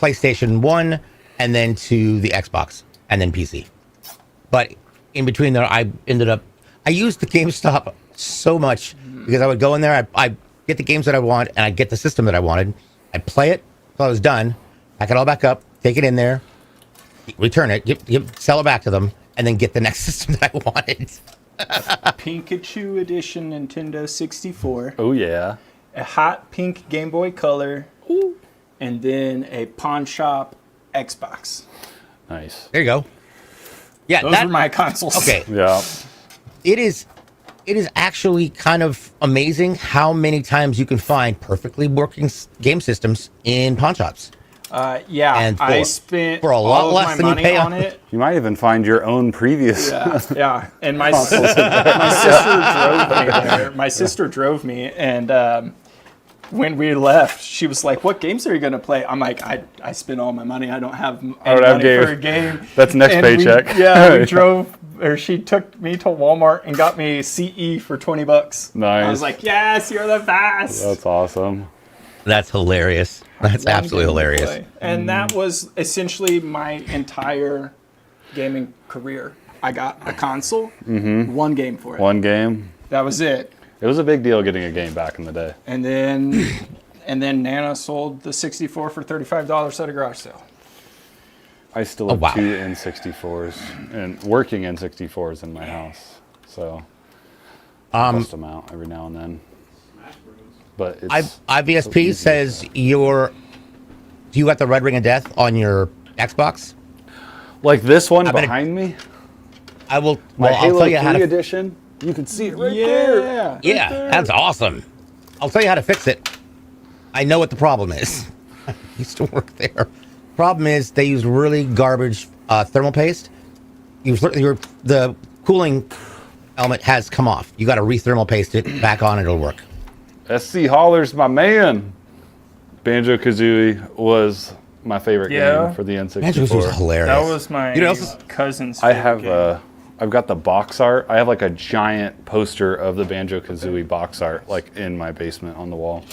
PlayStation 1, and then to the Xbox and then PC. But in between there, I used the GameStop so much because I would go in there, I get the games that I want, and I'd get the system that I wanted. I'd play it until I was done, pack it all back up, take it in there, return it, sell it back to them, and then get the next system that I wanted. Pikachu Edition Nintendo 64. Oh, yeah. A hot pink Game Boy Color. Ooh. And then a pawn shop Xbox. Nice. There you go. Yeah, Those were my consoles. Okay. Yeah. It is actually kind of amazing how many times you can find perfectly working game systems in pawn shops. Yeah, And I spent for a lot all of less my than you money pay on on it. You might even find your own previous. Yeah. And my sister drove me there. My sister drove me, and when we left, she was like, "What games are you gonna play?" I'm like, "I spent all my money. I don't have any money for a game." That's next And paycheck. we drove, or she took me to Walmart and got me CE for $20. Nice. I was like, "Yes, you're the best." That's awesome. That's hilarious. That's One absolutely game to hilarious. play. And that was essentially my entire gaming career. I got a console, one game for it. One game. That was it. It was a big deal getting a game back in the day. And then Nana sold the 64 for $35 at a garage sale. I still have wow. 2 N64s and working N64s in my house. So I bust them out every now and then. But it's IVSP says do you got the Red Ring of Death on your Xbox? like this one bet it- behind me. I will. My Well, I'll Halo tell you how 3 to. edition. You can see it right there. Yeah, that's awesome. I'll tell you how to fix it. I know what the problem is. I used to work there. Problem is they use really garbage thermal paste. The cooling element has come off. You got to re-thermal paste it back on. It'll work. SC Holler's my man. Banjo-Kazooie was my favorite game for the N64. Banjo was hilarious. That was my You know, this is- cousin's I favorite have game. I've got the box art. I have like a giant poster of the Banjo-Kazooie box art like in my basement on the wall.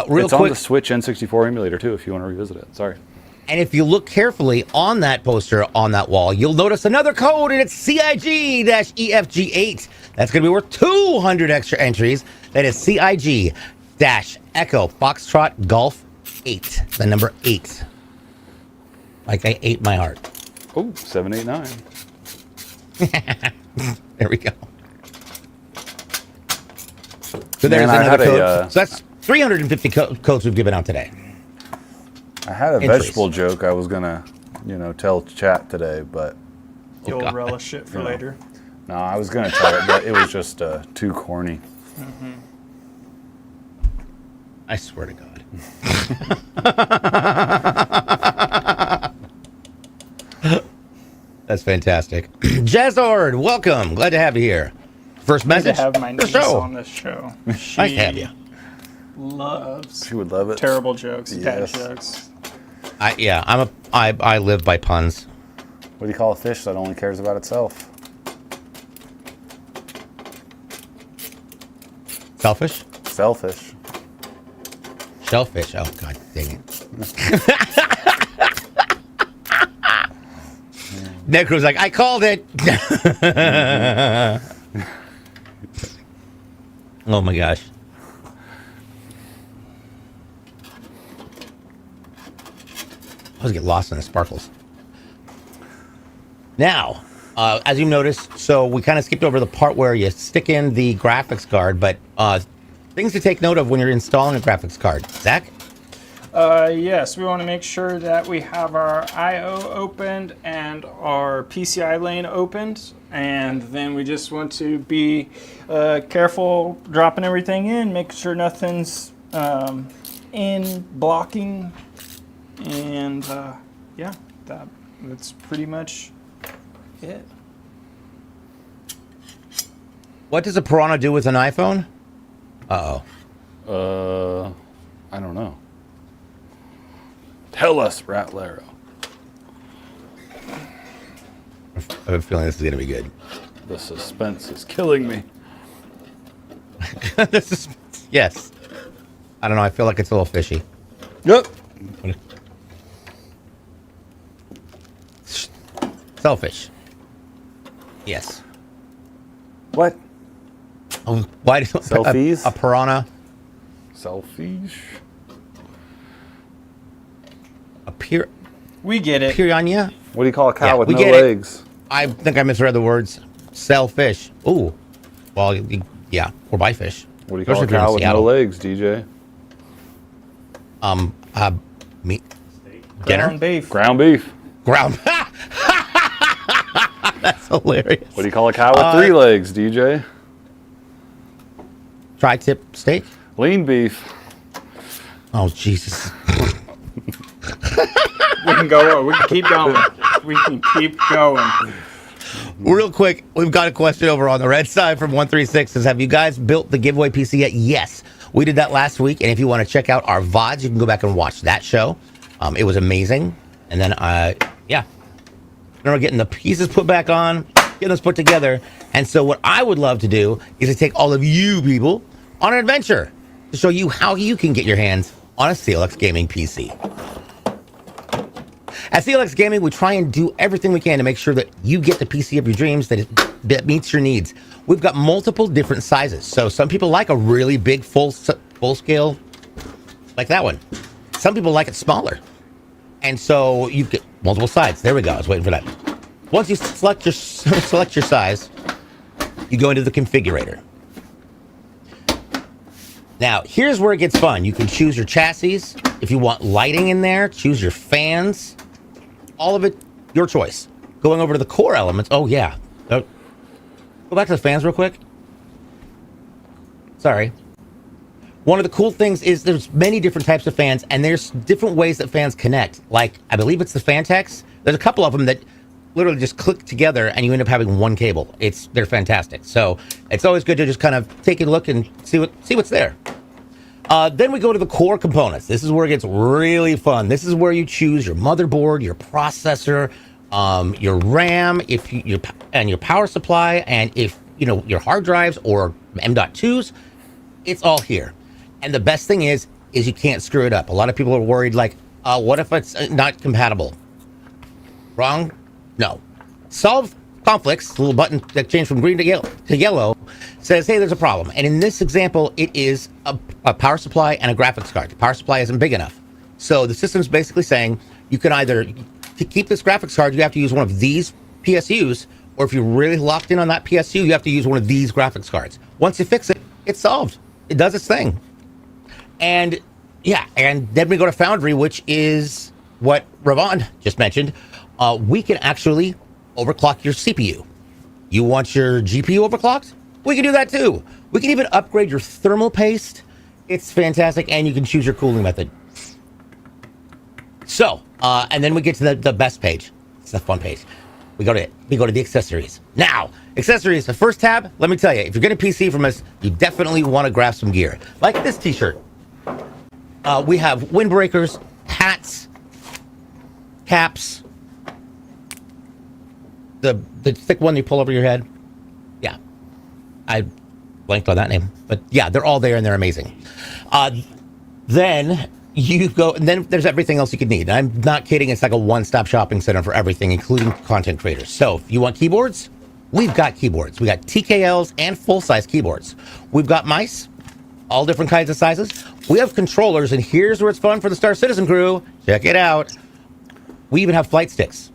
Real It's on quick, the Switch N64 emulator too if you want to revisit it. Sorry. and if you look carefully on that poster on that wall, you'll notice another code, and it's CIG-EFG8. That's going to be worth 200 extra entries. That is CIG-Echo Foxtrot Golf 8, the number 8. Like I ate my heart. Oh, 789. There we go. So there's Man, I another had code. So that's 350 codes we've given out today. I had a Entries. vegetable joke I was gonna, tell chat today, but You'll God. relish it for later. no, I was gonna tell it, but it was just too corny. I swear to God. That's fantastic. Jazzord, welcome. Glad to have you here. First To message. have my First niece show. on this show. Nice to have you. Loves She would love it. terrible jokes, Yes. dad jokes. I live by puns. What do you call a fish that only cares about itself? Selfish? Selfish. Shellfish. Oh, God dang it. Necro's like, I called it. Oh, my gosh. I always get lost in the sparkles. Now, as you noticed, so we kind of skipped over the part where you stick in the graphics card, but things to take note of when you're installing a graphics card. Zach? Yes, we want to make sure that we have our I/O opened and our PCI lane opened, and then we just want to be careful dropping everything in, make sure nothing's in blocking, and yeah, that's pretty much it. What does a piranha do with an iPhone? Uh-oh. I don't know. Tell us, Ratlero. I have a feeling this is going to be good. The suspense is killing me. This is, yes. I don't know. I feel like it's a little fishy. Yep. Selfish. Yes. What? Why do Selfies? a piranha? Selfies? We get it. Piranha? What do you call a cow Yeah, with we no get it. legs? I think I misread the words. Sell fish. Ooh. Well, yeah, or buy fish. What do you call Especially a if you're in cow with no Seattle. legs, DJ? Meat. Dinner. Ground beef. Ground beef. Ground. That's hilarious. What do you call a cow with 3 legs, DJ? Tri-tip steak. Lean beef. Oh, Jesus. We can go. We can keep going. We can keep going. Real quick, we've got a question over on the red side from 136. Says, have you guys built the giveaway PC yet? Yes. We did that last week. And if you want to check out our VODs, you can go back and watch that show. It was amazing. And then, yeah. We're getting the pieces put back on, getting those put together. And so what I would love to do is to take all of you people on an adventure to show you how you can get your hands on a CLX Gaming PC. At CLX Gaming, we try and do everything we can to make sure that you get the PC of your dreams that meets your needs. We've got multiple different sizes. So some people like a really big full scale, like that one. Some people like it smaller. And so you get multiple sides. There we go. I was waiting for that. Once you select your size, you go into the configurator. Now, here's where it gets fun. You can choose your chassis. If you want lighting in there, choose your fans. All of it, your choice. Going over to the core elements. Oh, yeah. Go back to the fans real quick. Sorry. One of the cool things is there's many different types of fans, and there's different ways that fans connect. Like, I believe it's the Fantex. There's a couple of them that literally just click together, and you end up having one cable. They're fantastic. So it's always good to just kind of take a look and see what's there. Then we go to the core components. This is where it gets really fun. This is where you choose your motherboard, your processor, your RAM, and your power supply, and if your hard drives or M.2s. It's all here. And the best thing is you can't screw it up. A lot of people are worried, like, what if it's not compatible? Wrong? No. Solve conflicts, the little button that changed from green to yellow, says, hey, there's a problem. And in this example, it is a power supply and a graphics card. The power supply isn't big enough. So the system's basically saying you can either, to keep this graphics card, you have to use one of these PSUs, or if you're really locked in on that PSU, you have to use one of these graphics cards. Once you fix it, it's solved. It does its thing. And yeah, and then we go to Foundry, which is what Ravon just mentioned. We can actually overclock your CPU. You want your GPU overclocked? We can do that too. We can even upgrade your thermal paste. It's fantastic, and you can choose your cooling method. So, and then we get to the best page. It's the fun page. We go to the accessories. Now, accessories, the first tab, let me tell you, if you're getting a PC from us, you definitely want to grab some gear. Like this t-shirt. We have windbreakers, hats, caps, the thick one you pull over your head. Yeah. I blanked on that name. But yeah, they're all there and they're amazing. Then you go, and then there's everything else you could need. I'm not kidding. It's like a one-stop shopping center for everything, including content creators. So if you want keyboards, we've got keyboards. We got TKLs and full-size keyboards. We've got mice, all different kinds of sizes. We have controllers, and here's where it's fun for the Star Citizen crew. Check it out. We even have flight sticks.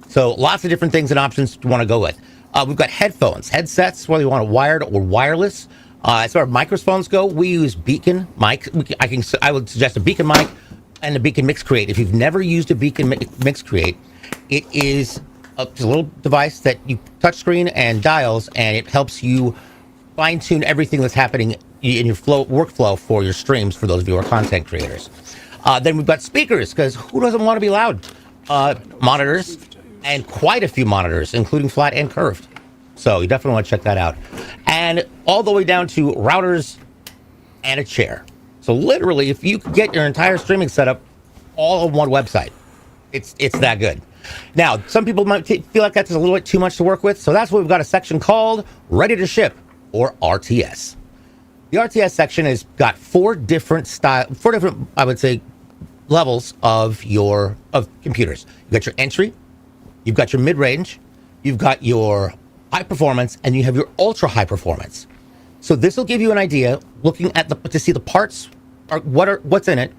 So lots of different things and options you want to go with. We've got headphones, headsets, whether you want it wired or wireless. As far as microphones go, we use Beacon mic. I would suggest a Beacon mic and a Beacon Mix Create. If you've never used a Beacon Mix Create, it is a little device that you touch screen and dials, and it helps you fine tune everything that's happening in your workflow for your streams for those of you who are content creators. Then we've got speakers, because who doesn't want to be loud? Monitors, and quite a few monitors, including flat and curved. So you definitely want to check that out. And all the way down to routers and a chair. So literally, if you could get your entire streaming setup all on one website, it's that good. Now, some people might feel like that's a little bit too much to work with. So that's why we've got a section called Ready to Ship, or RTS. The RTS section has got four different, I would say, levels of computers. You've got your entry, you've got your mid-range, you've got your high performance, and you have your ultra high performance. So this will give you an idea, looking at to see the parts, what's in it,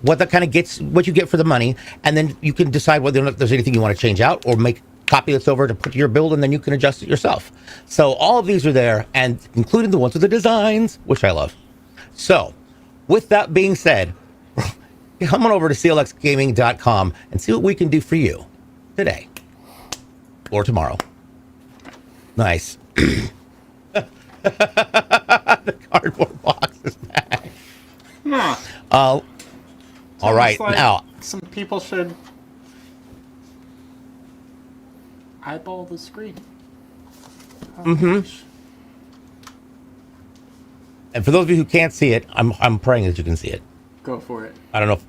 what that kind of gets, what you get for the money, and then you can decide whether or not there's anything you want to change out or make copy this over to put to your build, and then you can adjust it yourself. So all of these are there, and including the ones with the designs, which I love. So with that being said, come on over to clxgaming.com and see what we can do for you today or tomorrow. Nice. The cardboard box is back. All right, like now some people should eyeball the screen. and for those of you who can't see it, I'm praying that you can see it. Go for it. I don't know.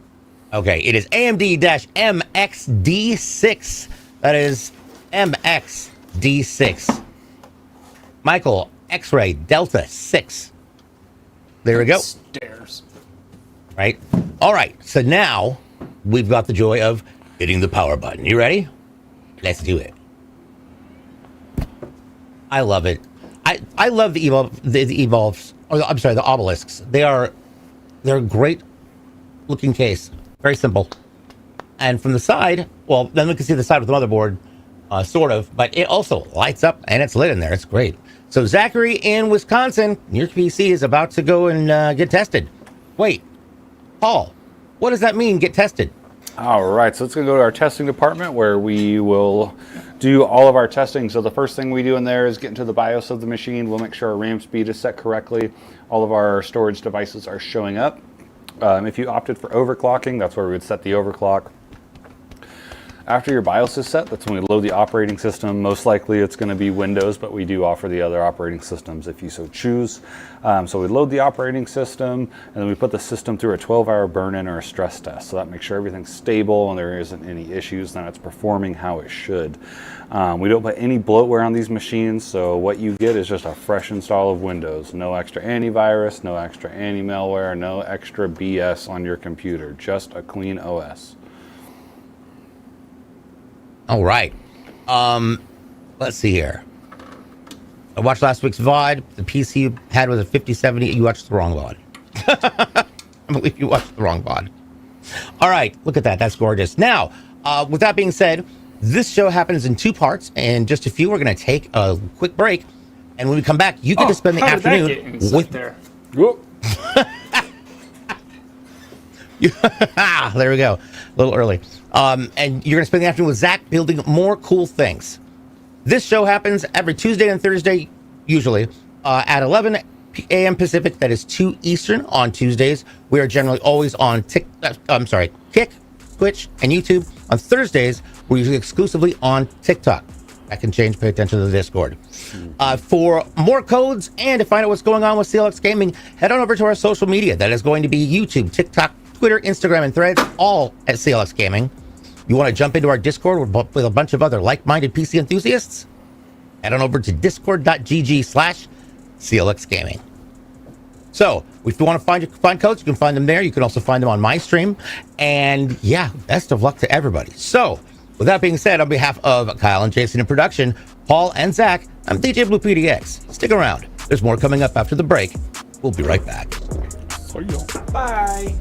Okay, it is AMD-MXD6. That is MXD6. Michael X-Ray Delta 6. There we go. Stairs. Right? All right, so now we've got the joy of hitting the power button. You ready? Let's do it. I love it. I love the evolves, or I'm sorry, the obelisks. They're a great looking case. Very simple. And from the side, well, then we can see the side with the motherboard, sort of, but it also lights up and it's lit in there. It's great. So Zachary in Wisconsin, your PC is about to go and get tested. Wait, Paul, what does that mean, get tested? All right, so let's go to our testing department where we will do all of our testing. So the first thing we do in there is get into the BIOS of the machine. We'll make sure our RAM speed is set correctly. All of our storage devices are showing up. If you opted for overclocking, that's where we would set the overclock. After your BIOS is set, that's when we load the operating system. Most likely it's going to be Windows, but we do offer the other operating systems if you so choose. So we load the operating system, and then we put the system through a 12-hour burn-in or a stress test. So that makes sure everything's stable and there isn't any issues, then it's performing how it should. We don't put any bloatware on these machines, so what you get is just a fresh install of Windows. No extra antivirus, no extra anti-malware, no extra BS on your computer, just a clean OS. All right. Let's see here. I watched last week's VOD. The PC you had was a 5070. You watched the wrong VOD. I believe you watched the wrong VOD. All right. Look at that. That's gorgeous. Now, with that being said, this show happens in 2 parts. And just a few, we're going to take a quick break. And when we come back, you get to spend the afternoon with there. Whoop. There we go. A little early. And you're going to spend the afternoon with Zach building more cool things. This show happens every Tuesday and Thursday, usually, at 11 a.m. Pacific. That is 2 Eastern on Tuesdays. We are generally always on Kick, Twitch, and YouTube. On Thursdays, we're usually exclusively on TikTok. That can change. Pay attention to the Discord. For more codes and to find out what's going on with CLX Gaming, head on over to our social media. That is going to be YouTube, TikTok, Twitter, Instagram, and Threads, all at CLX Gaming. You want to jump into our Discord with a bunch of other like-minded PC enthusiasts? Head on over to discord.gg/CLX Gaming. So, if you want to find codes, you can find them there. You can also find them on my stream. And yeah, best of luck to everybody. So, with that being said, on behalf of Kyle and Jason in production, Paul and Zach, I'm DJ Blue PDX. Stick around. There's more coming up after the break. We'll be right back. So you. Bye.